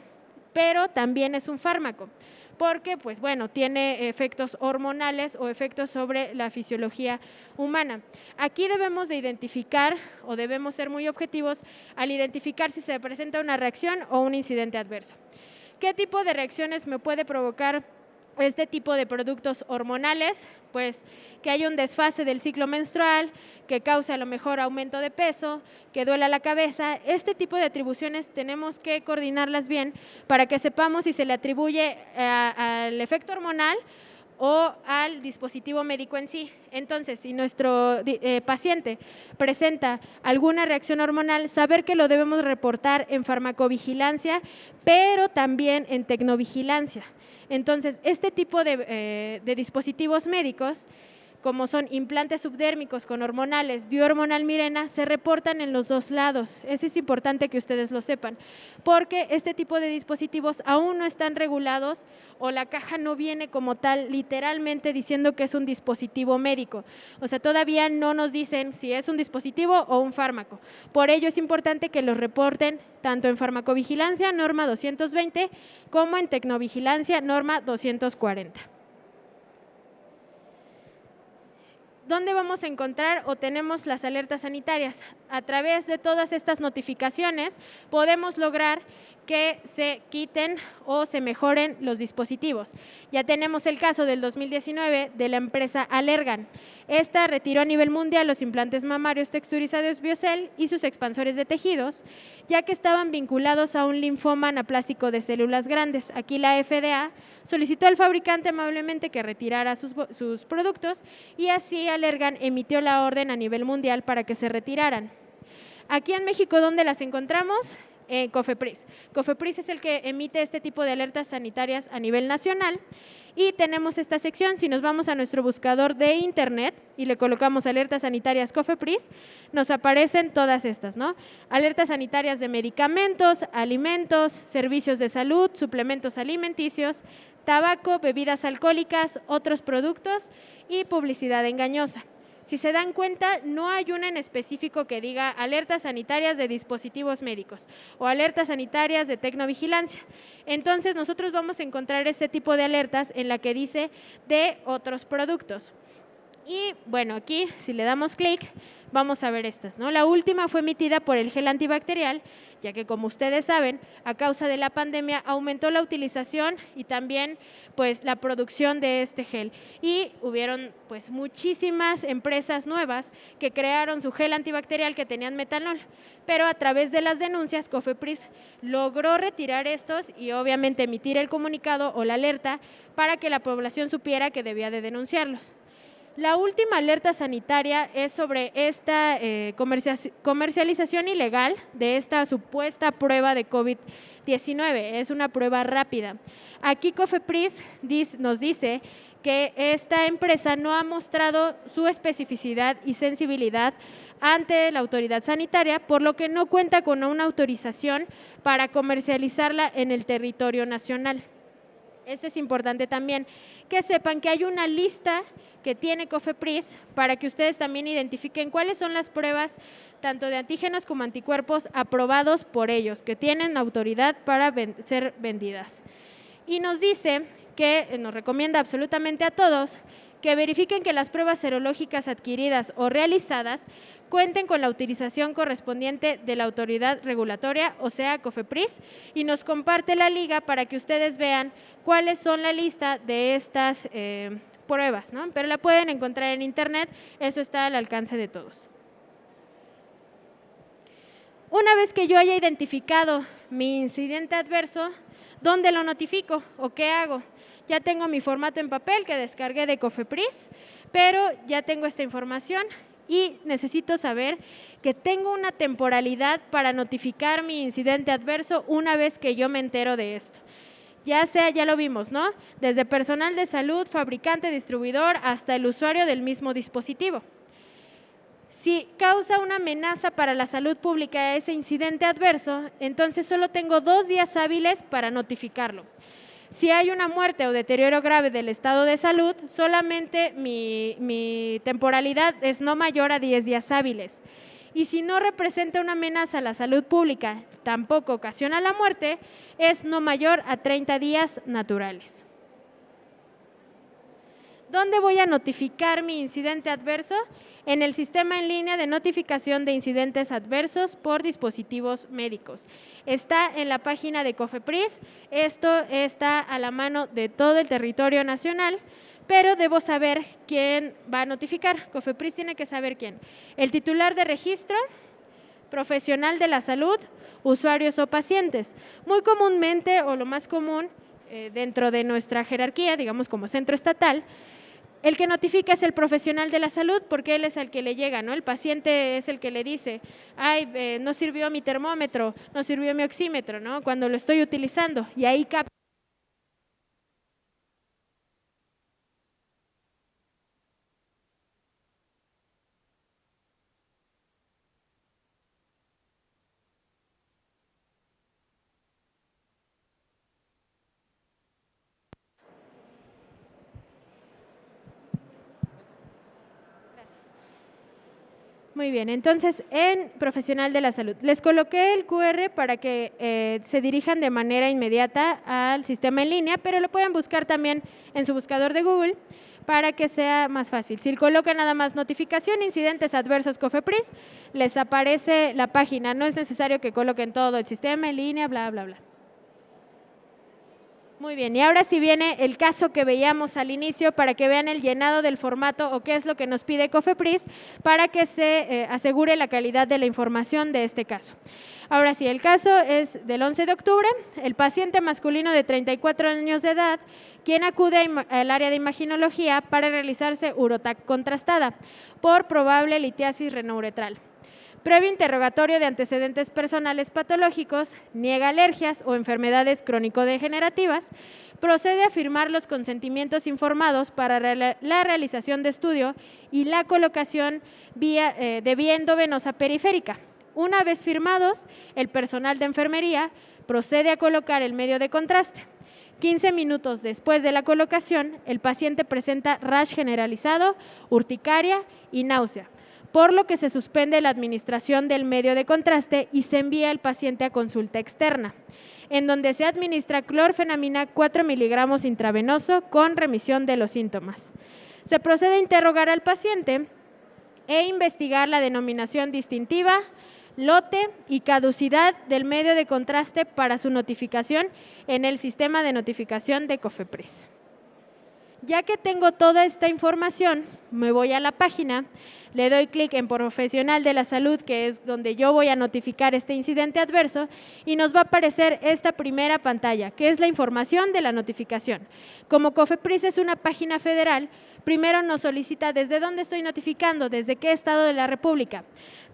pero también es un fármaco, porque pues bueno, tiene efectos hormonales o efectos sobre la fisiología humana. Aquí debemos de identificar o debemos ser muy objetivos al identificar si se presenta una reacción o un incidente adverso. ¿Qué tipo de reacciones me puede provocar este tipo de productos hormonales? Pues que haya un desfase del ciclo menstrual, que cause a lo mejor aumento de peso, que duela la cabeza. Este tipo de atribuciones tenemos que coordinarlas bien para que sepamos si se le atribuye al efecto hormonal o al dispositivo médico en sí. Entonces, si nuestro paciente presenta alguna reacción hormonal, saber que lo debemos reportar en farmacovigilancia, pero también en tecnovigilancia. Entonces, este tipo de dispositivos médicos, como son implantes subdérmicos con hormonales, Dior-Monal Mirena, se reportan en los dos lados. Eso es importante que ustedes lo sepan, porque este tipo de dispositivos aún no están regulados o la caja no viene como tal, literalmente diciendo que es un dispositivo médico. O sea, todavía no nos dicen si es un dispositivo o un fármaco. Por ello es importante que los reporten tanto en farmacovigilancia, norma 220, como en tecnovigilancia, norma 240. ¿Dónde vamos a encontrar o tenemos las alertas sanitarias? A través de todas estas notificaciones podemos lograr que se quiten o se mejoren los dispositivos. Ya tenemos el caso del 2019 de la empresa Allergan. Esta retiró a nivel mundial los implantes mamarios texturizados Biocell y sus expansores de tejidos, ya que estaban vinculados a un linfoma anaplásico de células grandes. Aquí la FDA solicitó al fabricante amablemente que retirara sus productos y así Allergan emitió la orden a nivel mundial para que se retiraran. Aquí en México, ¿dónde las encontramos? COFEPRIS. COFEPRIS es el que emite este tipo de alertas sanitarias a nivel nacional y tenemos esta sección. Si nos vamos a nuestro buscador de internet y le colocamos alertas sanitarias COFEPRIS, nos aparecen todas estas, ¿no? Alertas sanitarias de medicamentos, alimentos, servicios de salud, suplementos alimenticios, tabaco, bebidas alcohólicas, otros productos y publicidad engañosa. Si se dan cuenta, no hay una en específico que diga alertas sanitarias de dispositivos médicos o alertas sanitarias de tecnovigilancia. Entonces, nosotros vamos a encontrar este tipo de alertas en la que dice de otros productos. Y bueno, aquí si le damos clic, vamos a ver estas, ¿no? La última fue emitida por el gel antibacterial, ya que como ustedes saben, a causa de la pandemia aumentó la utilización y también pues la producción de este gel. Y hubieron pues muchísimas empresas nuevas que crearon su gel antibacterial que tenían metanol, pero a través de las denuncias COFEPRIS logró retirar estos y obviamente emitir el comunicado o la alerta para que la población supiera que debía de denunciarlos. La última alerta sanitaria es sobre esta comercialización ilegal de esta supuesta prueba de COVID-19. Es una prueba rápida. Aquí COFEPRIS nos dice que esta empresa no ha mostrado su especificidad y sensibilidad ante la autoridad sanitaria, por lo que no cuenta con una autorización para comercializarla en el territorio nacional. Esto es importante también, que sepan que hay una lista que tiene COFEPRIS para que ustedes también identifiquen cuáles son las pruebas tanto de antígenos como anticuerpos aprobados por ellos, que tienen autoridad para ser vendidas. Y nos dice que nos recomienda absolutamente a todos que verifiquen que las pruebas serológicas adquiridas o realizadas cuenten con la utilización correspondiente de la autoridad regulatoria, o sea, COFEPRIS, y nos comparte la liga para que ustedes vean cuáles son la lista de estas pruebas, ¿no? Pero la pueden encontrar en internet, eso está al alcance de todos. Una vez que yo haya identificado mi incidente adverso, ¿dónde lo notifico o qué hago? Ya tengo mi formato en papel que descargué de COFEPRIS, pero ya tengo esta información y necesito saber que tengo una temporalidad para notificar mi incidente adverso una vez que yo me entero de esto. Ya sea, ya lo vimos, ¿no? Desde personal de salud, fabricante, distribuidor, hasta el usuario del mismo dispositivo. Si causa una amenaza para la salud pública ese incidente adverso, entonces solo tengo 2 días hábiles para notificarlo. Si hay una muerte o deterioro grave del estado de salud, solamente mi temporalidad es no mayor a 10 días hábiles. Y si no representa una amenaza a la salud pública, tampoco ocasiona la muerte, es no mayor a 30 días naturales. ¿Dónde voy a notificar mi incidente adverso? En el sistema en línea de notificación de incidentes adversos por dispositivos médicos. Está en la página de COFEPRIS, esto está a la mano de todo el territorio nacional, pero debo saber quién va a notificar. COFEPRIS tiene que saber quién. El titular de registro, profesional de la salud, usuarios o pacientes. Muy comúnmente, o lo más común dentro de nuestra jerarquía, digamos como centro estatal, el que notifica es el profesional de la salud porque él es el que le llega, ¿no? El paciente es el que le dice, ay, no sirvió mi termómetro, no sirvió mi oxímetro, ¿no? Cuando lo estoy utilizando y ahí capta. Muy bien, entonces en profesional de la salud. Les coloqué el QR para que se dirijan de manera inmediata al sistema en línea, pero lo pueden buscar también en su buscador de Google para que sea más fácil. Si colocan nada más notificación, incidentes adversos COFEPRIS, les aparece la página. No es necesario que coloquen todo el sistema en línea, bla, bla, bla. Muy bien, y ahora sí viene el caso que veíamos al inicio para que vean el llenado del formato o qué es lo que nos pide COFEPRIS para que se asegure la calidad de la información de este caso. Ahora sí, el caso es del 11 de octubre, el paciente masculino de 34 años de edad, quien acude al área de imaginología para realizarse urotac contrastada por probable litiasis renouretral. Previo interrogatorio de antecedentes personales patológicos, niega alergias o enfermedades crónico-degenerativas, procede a firmar los consentimientos informados para la realización de estudio y la colocación de vía endovenosa periférica. Una vez firmados, el personal de enfermería procede a colocar el medio de contraste. 15 minutos después de la colocación, el paciente presenta rash generalizado, urticaria y náusea, por lo que se suspende la administración del medio de contraste y se envía el paciente a consulta externa, en donde se administra clorfenamina 4 miligramos intravenoso con remisión de los síntomas. Se procede a interrogar al paciente e investigar la denominación distintiva, lote y caducidad del medio de contraste para su notificación en el sistema de notificación de COFEPRIS. Ya que tengo toda esta información, me voy a la página, le doy clic en Profesional de la Salud, que es donde yo voy a notificar este incidente adverso, y nos va a aparecer esta primera pantalla, que es la información de la notificación. Como COFEPRIS es una página federal, primero nos solicita desde dónde estoy notificando, desde qué estado de la República.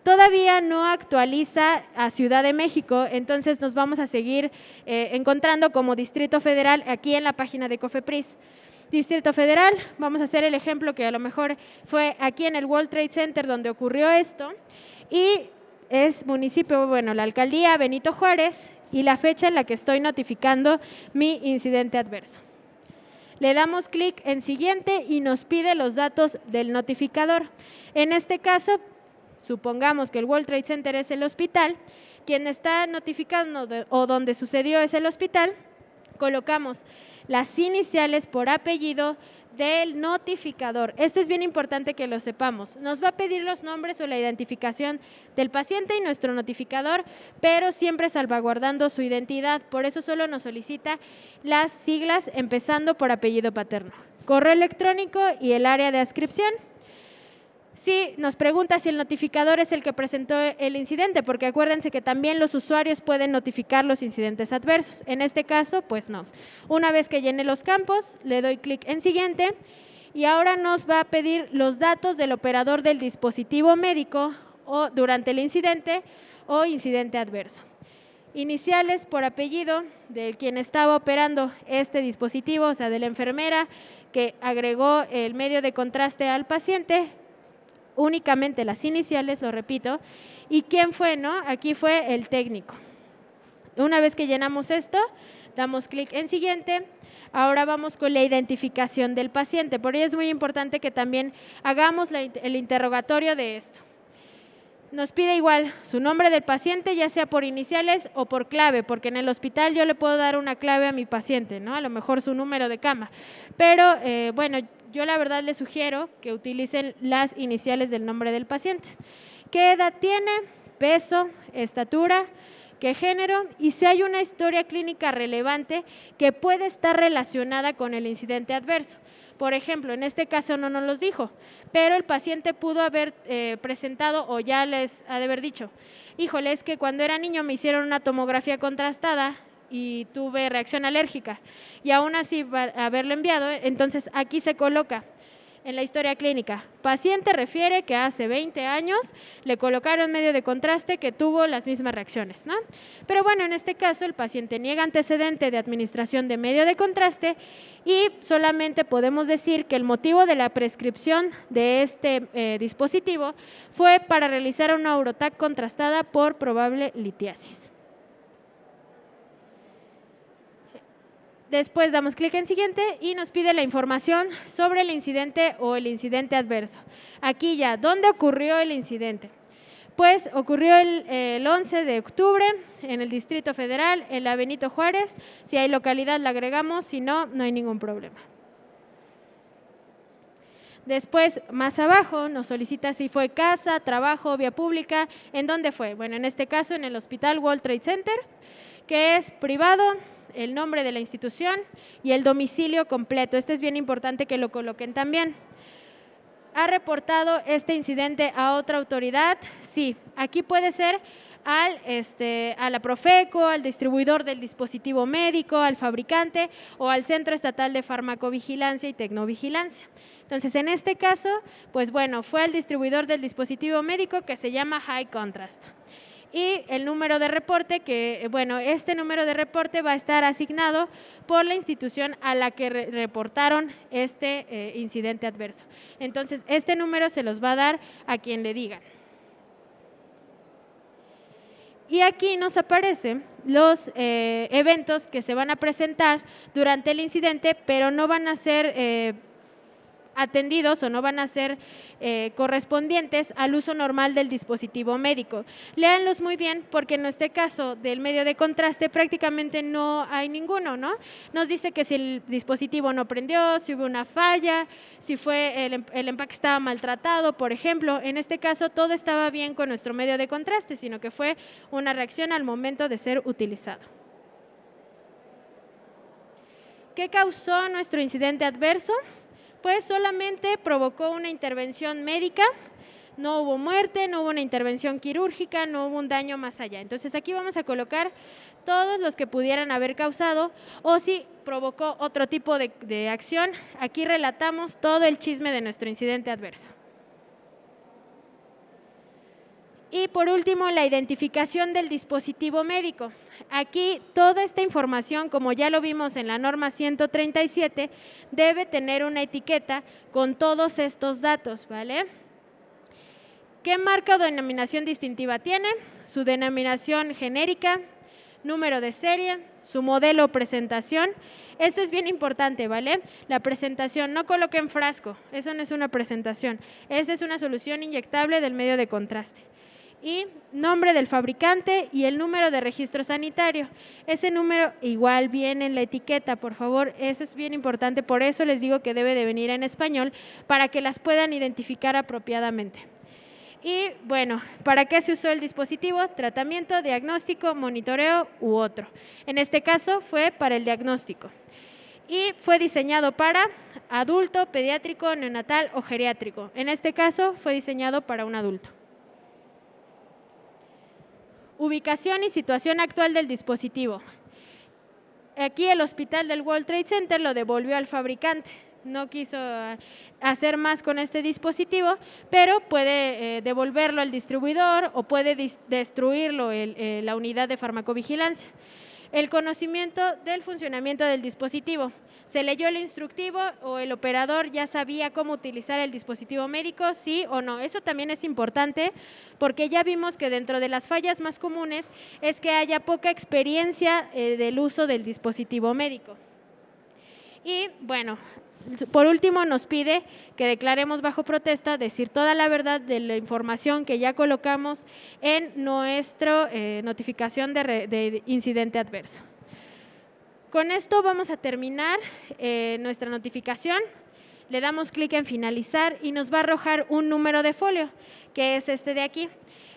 Todavía no actualiza a Ciudad de México, entonces nos vamos a seguir encontrando como Distrito Federal aquí en la página de COFEPRIS. Distrito Federal, vamos a hacer el ejemplo que a lo mejor fue aquí en el World Trade Center donde ocurrió esto, y es municipio, bueno, la alcaldía Benito Juárez, y la fecha en la que estoy notificando mi incidente adverso. Le damos clic en siguiente y nos pide los datos del notificador. En este caso, supongamos que el World Trade Center es el hospital, quien está notificando o donde sucedió es el hospital, colocamos las iniciales por apellido del notificador. Esto es bien importante que lo sepamos. Nos va a pedir los nombres o la identificación del paciente y nuestro notificador, pero siempre salvaguardando su identidad. Por eso solo nos solicita las siglas empezando por apellido paterno. Correo electrónico y el área de adscripción. Sí, nos pregunta si el notificador es el que presentó el incidente, porque acuérdense que también los usuarios pueden notificar los incidentes adversos. En este caso, pues no. Una vez que llene los campos, le doy clic en siguiente y ahora nos va a pedir los datos del operador del dispositivo médico o durante el incidente o incidente adverso. Iniciales por apellido de quien estaba operando este dispositivo, o sea, de la enfermera que agregó el medio de contraste al paciente, únicamente las iniciales, lo repito, y quién fue, ¿no? Aquí fue el técnico. Una vez que llenamos esto, damos clic en siguiente. Ahora vamos con la identificación del paciente. Por ello es muy importante que también hagamos el interrogatorio de esto. Nos pide igual su nombre del paciente, ya sea por iniciales o por clave, porque en el hospital yo le puedo dar una clave a mi paciente, ¿no? A lo mejor su número de cama. Pero, bueno, yo la verdad les sugiero que utilicen las iniciales del nombre del paciente. ¿Qué edad tiene? Peso, estatura, qué género y si hay una historia clínica relevante que puede estar relacionada con el incidente adverso. Por ejemplo, en este caso no nos los dijo, pero el paciente pudo haber presentado o ya les ha de haber dicho, híjole, es que cuando era niño me hicieron una tomografía contrastada y tuve reacción alérgica y aún así haberlo enviado, entonces aquí se coloca en la historia clínica. Paciente refiere que hace 20 años le colocaron medio de contraste que tuvo las mismas reacciones, ¿no? Pero bueno, en este caso el paciente niega antecedente de administración de medio de contraste y solamente podemos decir que el motivo de la prescripción de este dispositivo fue para realizar una urotac contrastada por probable litiasis. Después damos clic en siguiente y nos pide la información sobre el incidente o el incidente adverso. Aquí ya, ¿dónde ocurrió el incidente? Pues ocurrió el 11 de octubre en el Distrito Federal, en la Benito Juárez. Si hay localidad la agregamos, si no, no hay ningún problema. Después, más abajo, nos solicita si fue casa, trabajo, vía pública. ¿En dónde fue? Bueno, en este caso en el Hospital World Trade Center, que es privado, el nombre de la institución y el domicilio completo. Esto es bien importante que lo coloquen también. ¿Ha reportado este incidente a otra autoridad? Sí, aquí puede ser a la Profeco, al distribuidor del dispositivo médico, al fabricante o al Centro Estatal de Farmacovigilancia y Tecnovigilancia. Entonces, en este caso, pues bueno, fue el distribuidor del dispositivo médico que se llama High Contrast. Y el número de reporte, que bueno, este número de reporte va a estar asignado por la institución a la que reportaron este incidente adverso. Entonces, este número se los va a dar a quien le digan. Y aquí nos aparecen los eventos que se van a presentar durante el incidente, pero no van a ser atendidos o no van a ser correspondientes al uso normal del dispositivo médico. Léanlos muy bien porque en este caso del medio de contraste prácticamente no hay ninguno, ¿no? Nos dice que si el dispositivo no prendió, si hubo una falla, si fue el empaque estaba maltratado, por ejemplo. En este caso todo estaba bien con nuestro medio de contraste, sino que fue una reacción al momento de ser utilizado. ¿Qué causó nuestro incidente adverso? Pues solamente provocó una intervención médica, no hubo muerte, no hubo una intervención quirúrgica, no hubo un daño más allá. Entonces aquí vamos a colocar todos los que pudieran haber causado o si provocó otro tipo de acción. Aquí relatamos todo el chisme de nuestro incidente adverso. Y por último, la identificación del dispositivo médico. Aquí toda esta información, como ya lo vimos en la norma 137, debe tener una etiqueta con todos estos datos, ¿vale? ¿Qué marca o denominación distintiva tiene? Su denominación genérica, número de serie, su modelo o presentación. Esto es bien importante, ¿vale? La presentación, no coloquen frasco, eso no es una presentación. Esta es una solución inyectable del medio de contraste. Y nombre del fabricante y el número de registro sanitario. Ese número igual viene en la etiqueta, por favor, eso es bien importante, por eso les digo que debe de venir en español para que las puedan identificar apropiadamente. Y bueno, ¿para qué se usó el dispositivo? Tratamiento, diagnóstico, monitoreo u otro. En este caso fue para el diagnóstico. Y fue diseñado para adulto, pediátrico, neonatal o geriátrico. En este caso fue diseñado para un adulto. Ubicación y situación actual del dispositivo. Aquí el hospital del World Trade Center lo devolvió al fabricante. No quiso hacer más con este dispositivo, pero puede devolverlo al distribuidor o puede destruirlo la unidad de farmacovigilancia. El conocimiento del funcionamiento del dispositivo. ¿Se leyó el instructivo o el operador ya sabía cómo utilizar el dispositivo médico? ¿Sí o no? Eso también es importante porque ya vimos que dentro de las fallas más comunes es que haya poca experiencia del uso del dispositivo médico. Y bueno, por último nos pide que declaremos bajo protesta, decir toda la verdad de la información que ya colocamos en nuestra notificación de incidente adverso. Con esto vamos a terminar nuestra notificación, le damos clic en finalizar y nos va a arrojar un número de folio, que es este de aquí.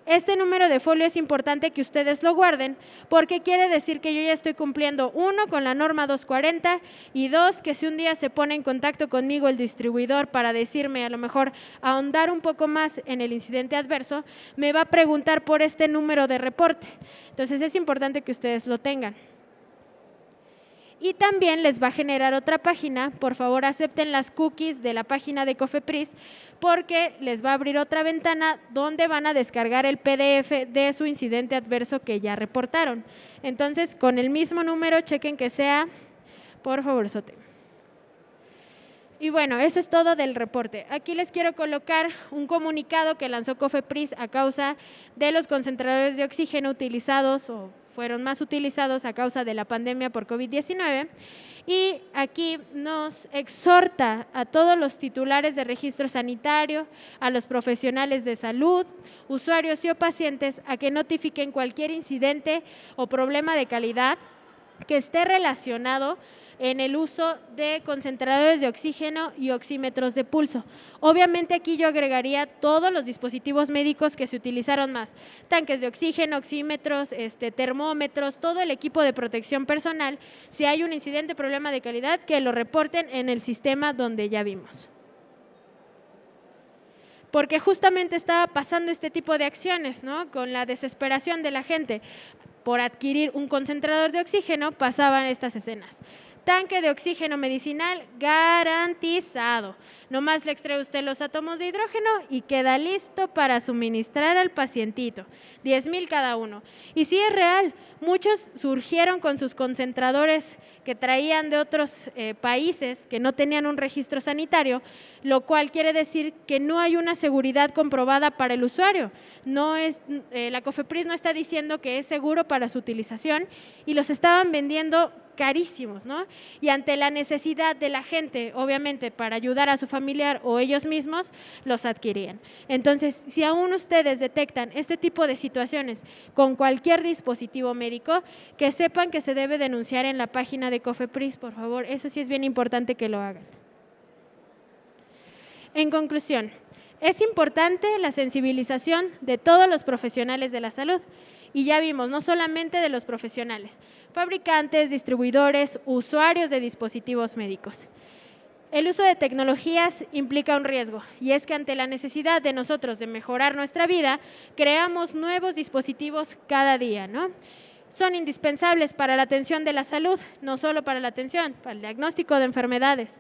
Este número de folio es importante que ustedes lo guarden porque quiere decir que yo ya estoy cumpliendo, 1, con la norma 240 y 2, que si un día se pone en contacto conmigo el distribuidor para decirme, a lo mejor ahondar un poco más en el incidente adverso, me va a preguntar por este número de reporte. Entonces es importante que ustedes lo tengan. Y también les va a generar otra página, por favor acepten las cookies de la página de COFEPRIS porque les va a abrir otra ventana donde van a descargar el PDF de su incidente adverso que ya reportaron. Entonces, con el mismo número, chequen que sea, por favor, Sote. Y bueno, eso es todo del reporte. Aquí les quiero colocar un comunicado que lanzó COFEPRIS a causa de los concentradores de oxígeno utilizados o fueron más utilizados a causa de la pandemia por COVID-19 y aquí nos exhorta a todos los titulares de registro sanitario, a los profesionales de salud, usuarios y o pacientes a que notifiquen cualquier incidente o problema de calidad que esté relacionado en el uso de concentradores de oxígeno y oxímetros de pulso. Obviamente aquí yo agregaría todos los dispositivos médicos que se utilizaron más, tanques de oxígeno, oxímetros, termómetros, todo el equipo de protección personal. Si hay un incidente, problema de calidad, que lo reporten en el sistema donde ya vimos. Porque justamente estaba pasando este tipo de acciones, ¿no? Con la desesperación de la gente por adquirir un concentrador de oxígeno, pasaban estas escenas. Tanque de oxígeno medicinal garantizado. Nomás le extrae usted los átomos de hidrógeno y queda listo para suministrar al pacientito. 10,000 cada uno. Y sí es real, muchos surgieron con sus concentradores que traían de otros países que no tenían un registro sanitario, lo cual quiere decir que no hay una seguridad comprobada para el usuario. La COFEPRIS no está diciendo que es seguro para su utilización y los estaban vendiendo carísimos, ¿no? Y ante la necesidad de la gente, obviamente, para ayudar a su familiar o ellos mismos, los adquirían. Entonces, si aún ustedes detectan este tipo de situaciones con cualquier dispositivo médico, que sepan que se debe denunciar en la página de COFEPRIS, por favor, eso sí es bien importante que lo hagan. En conclusión, es importante la sensibilización de todos los profesionales de la salud. Y ya vimos, no solamente de los profesionales, fabricantes, distribuidores, usuarios de dispositivos médicos. El uso de tecnologías implica un riesgo, y es que ante la necesidad de nosotros de mejorar nuestra vida, creamos nuevos dispositivos cada día, ¿no? Son indispensables para la atención de la salud, no solo para la atención, para el diagnóstico de enfermedades.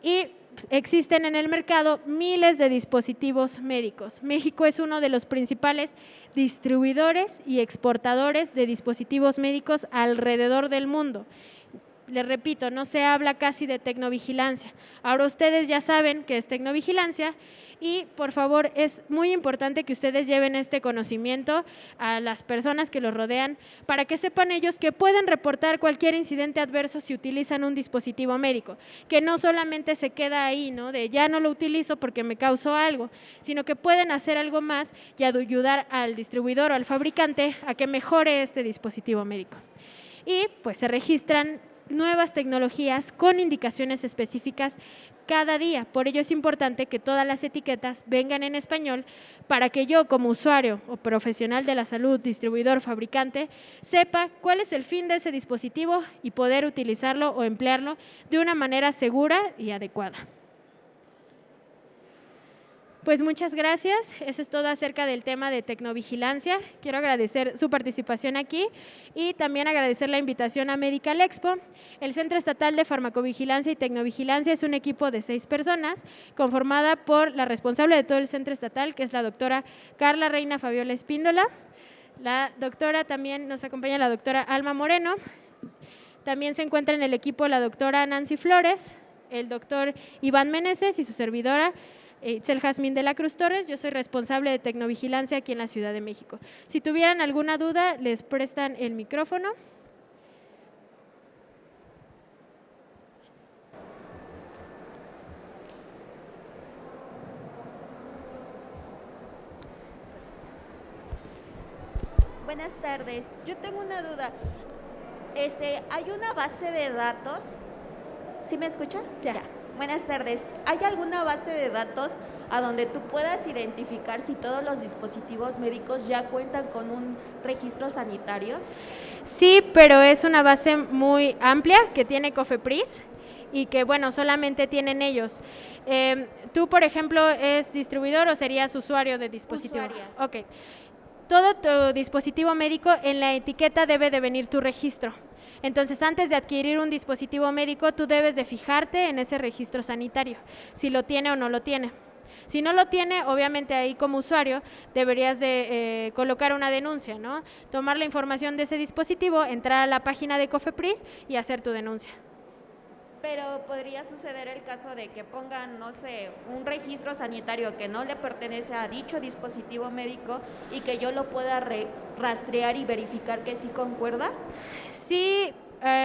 Y existen en el mercado miles de dispositivos médicos. México es uno de los principales distribuidores y exportadores de dispositivos médicos alrededor del mundo. Les repito, no se habla casi de tecnovigilancia. Ahora ustedes ya saben qué es tecnovigilancia y, por favor, es muy importante que ustedes lleven este conocimiento a las personas que los rodean para que sepan ellos que pueden reportar cualquier incidente adverso si utilizan un dispositivo médico, que no solamente se queda ahí, ¿no? De ya no lo utilizo porque me causó algo, sino que pueden hacer algo más y ayudar al distribuidor o al fabricante a que mejore este dispositivo médico. Y pues se registran nuevas tecnologías con indicaciones específicas cada día. Por ello es importante que todas las etiquetas vengan en español para que yo como usuario o profesional de la salud, distribuidor, fabricante, sepa cuál es el fin de ese dispositivo y poder utilizarlo o emplearlo de una manera segura y adecuada. Pues muchas gracias, eso es todo acerca del tema de tecnovigilancia. Quiero agradecer su participación aquí y también agradecer la invitación a Medical Expo. El Centro Estatal de Farmacovigilancia y Tecnovigilancia es un equipo de 6 personas conformada por la responsable de todo el centro estatal, que es la doctora Carla Reina Fabiola Espíndola. La doctora también nos acompaña la doctora Alma Moreno. También se encuentra en el equipo la doctora Nancy Flores, el doctor Iván Meneses y su servidora Itzel Jazmín de la Cruz Torres. Yo soy responsable de tecnovigilancia aquí en la Ciudad de México. Si tuvieran alguna duda, les prestan el micrófono. Buenas tardes, yo tengo una duda. ¿Hay una base de datos? ¿Sí me escucha? Ya. Buenas tardes. ¿Hay alguna base de datos a donde tú puedas identificar si todos los dispositivos médicos ya cuentan con un registro sanitario? Sí, pero es una base muy amplia que tiene COFEPRIS y que, bueno, solamente tienen ellos. Tú, por ejemplo, ¿es distribuidor o serías usuario de dispositivo? Usuaria. Ok. Todo tu dispositivo médico, en la etiqueta debe de venir tu registro. Entonces, antes de adquirir un dispositivo médico, tú debes de fijarte en ese registro sanitario, si lo tiene o no lo tiene. Si no lo tiene, obviamente ahí como usuario deberías de colocar una denuncia, ¿no? Tomar la información de ese dispositivo, entrar a la página de COFEPRIS y hacer tu denuncia. Pero podría suceder el caso de que pongan, no sé, un registro sanitario que no le pertenece a dicho dispositivo médico y que yo lo pueda rastrear y verificar que sí concuerda. Sí,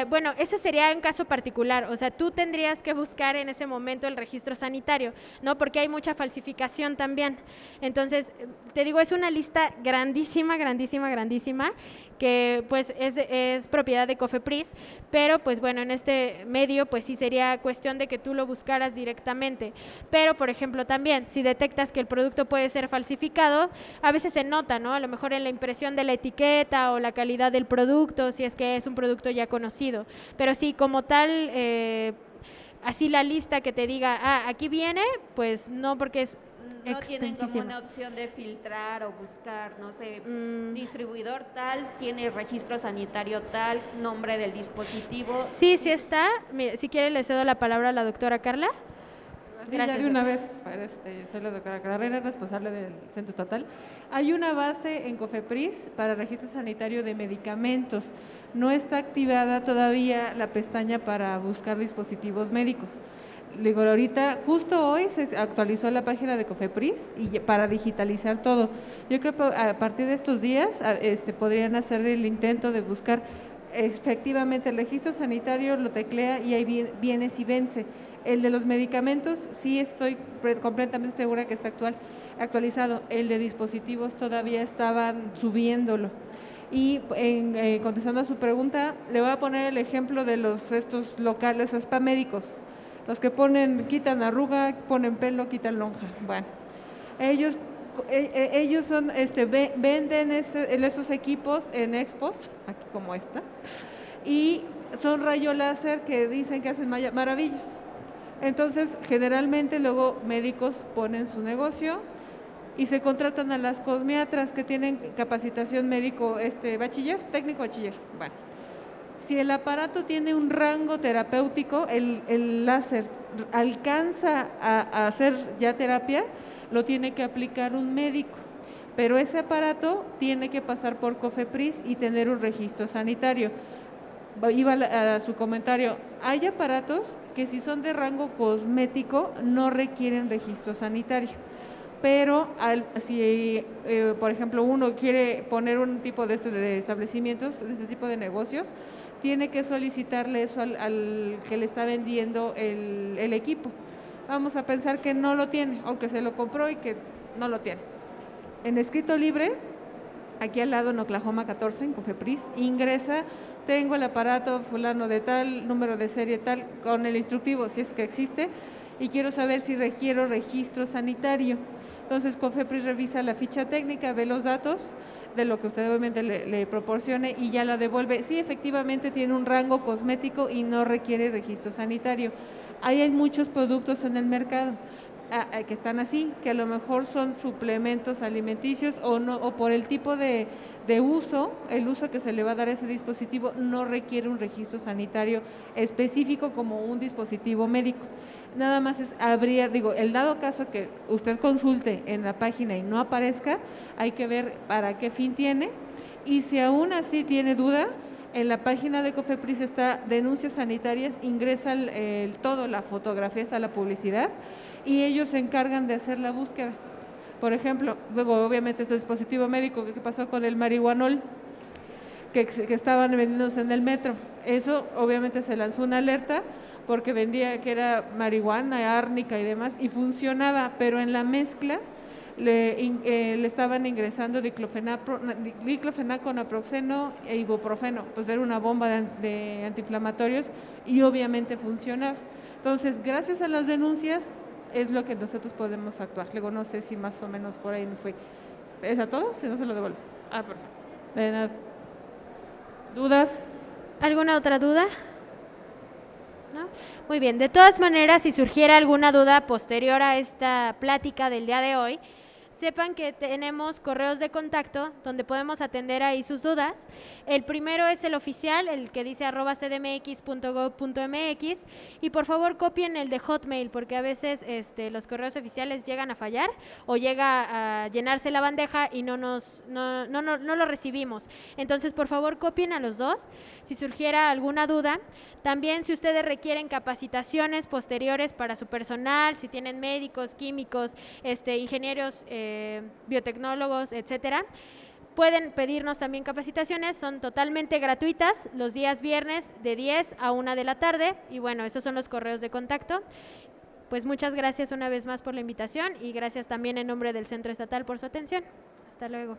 bueno, ese sería un caso particular, o sea, tú tendrías que buscar en ese momento el registro sanitario, ¿no? Porque hay mucha falsificación también. Entonces, te digo, es una lista grandísima, grandísima, grandísima, que pues es propiedad de COFEPRIS, pero pues bueno, en este medio pues sí sería cuestión de que tú lo buscaras directamente. Pero, por ejemplo, también, si detectas que el producto puede ser falsificado, a veces se nota, ¿no? A lo mejor en la impresión de la etiqueta o la calidad del producto, si es que es un producto ya conocido. Pero sí, como tal, así la lista que te diga, aquí viene, pues no, porque es no tienen como extensísima. una opción de filtrar o buscar, no sé, distribuidor tal, tiene registro sanitario tal, nombre del dispositivo. Sí, sí está. Mire, si quiere le cedo la palabra a la doctora Carla. Sí, Gracias, ya de una doctora. vez, soy la doctora Carrera, responsable del Centro Estatal. Hay una base en COFEPRIS para registro sanitario de medicamentos. No está activada todavía la pestaña para buscar dispositivos médicos. Digo, ahorita, justo hoy se actualizó la página de COFEPRIS para digitalizar todo. Yo creo que a partir de estos días podrían hacer el intento de buscar efectivamente el registro sanitario, lo teclea y ahí viene si vence. El de los medicamentos sí estoy completamente segura que está actualizado. El de dispositivos todavía estaban subiéndolo. Y contestando a su pregunta, le voy a poner el ejemplo de estos locales spa médicos. Los que quitan arruga, ponen pelo, quitan lonja. Bueno, ellos son, venden esos equipos en expos, aquí como esta, y son rayo láser que dicen que hacen maravillas. Entonces, generalmente luego médicos ponen su negocio y se contratan a las cosmiatras que tienen capacitación médico, bachiller, técnico bachiller. Bueno, si el aparato tiene un rango terapéutico, el láser alcanza a hacer ya terapia, lo tiene que aplicar un médico, pero ese aparato tiene que pasar por COFEPRIS y tener un registro sanitario. Iba a su comentario, hay aparatos que si son de rango cosmético no requieren registro sanitario, pero si por ejemplo uno quiere poner un tipo de establecimientos, de este tipo de negocios, tiene que solicitarle eso al que le está vendiendo el equipo. Vamos a pensar que no lo tiene, o que se lo compró y que no lo tiene. En escrito libre, aquí al lado en Oklahoma 14, en COFEPRIS, ingresa, tengo el aparato fulano de tal, número de serie tal, con el instructivo, si es que existe, y quiero saber si requiero registro sanitario. Entonces COFEPRIS revisa la ficha técnica, ve los datos de lo que usted obviamente le proporcione y ya la devuelve. Sí, efectivamente tiene un rango cosmético y no requiere registro sanitario. Ahí hay muchos productos en el mercado que están así, que a lo mejor son suplementos alimenticios o por el tipo de uso, el uso que se le va a dar a ese dispositivo no requiere un registro sanitario específico como un dispositivo médico. Nada más el dado caso que usted consulte en la página y no aparezca, hay que ver para qué fin tiene, y si aún así tiene duda, en la página de COFEPRIS está denuncias sanitarias, ingresa todo, la fotografía, está la publicidad, y ellos se encargan de hacer la búsqueda. Por ejemplo, luego obviamente este dispositivo médico, ¿qué pasó con el marihuanol? Que estaban vendiéndose en el metro. Eso obviamente se lanzó una alerta porque vendía que era marihuana, árnica y demás, y funcionaba, pero en la mezcla le estaban ingresando diclofenaco, naproxeno e ibuprofeno, pues era una bomba de antiinflamatorios y obviamente funcionaba. Entonces, gracias a las denuncias es lo que nosotros podemos actuar. Luego no sé si más o menos por ahí me fue. ¿Es a todo? Si no, se lo devuelvo. Perfecto. De nada. ¿Dudas? ¿Alguna otra duda? ¿No? Muy bien, de todas maneras, si surgiera alguna duda posterior a esta plática del día de hoy, sepan que tenemos correos de contacto donde podemos atender ahí sus dudas. El primero es el oficial, el que dice @cdmx.gov.mx, y por favor copien el de Hotmail, porque a veces los correos oficiales llegan a fallar o llega a llenarse la bandeja y no lo recibimos. Entonces, por favor, copien a los dos si surgiera alguna duda. También, si ustedes requieren capacitaciones posteriores para su personal, si tienen médicos, químicos, ingenieros, biotecnólogos, etcétera, pueden pedirnos también capacitaciones, son totalmente gratuitas los días viernes de 10 a 1 de la tarde y bueno, esos son los correos de contacto. Pues muchas gracias una vez más por la invitación y gracias también en nombre del Centro Estatal por su atención. Hasta luego.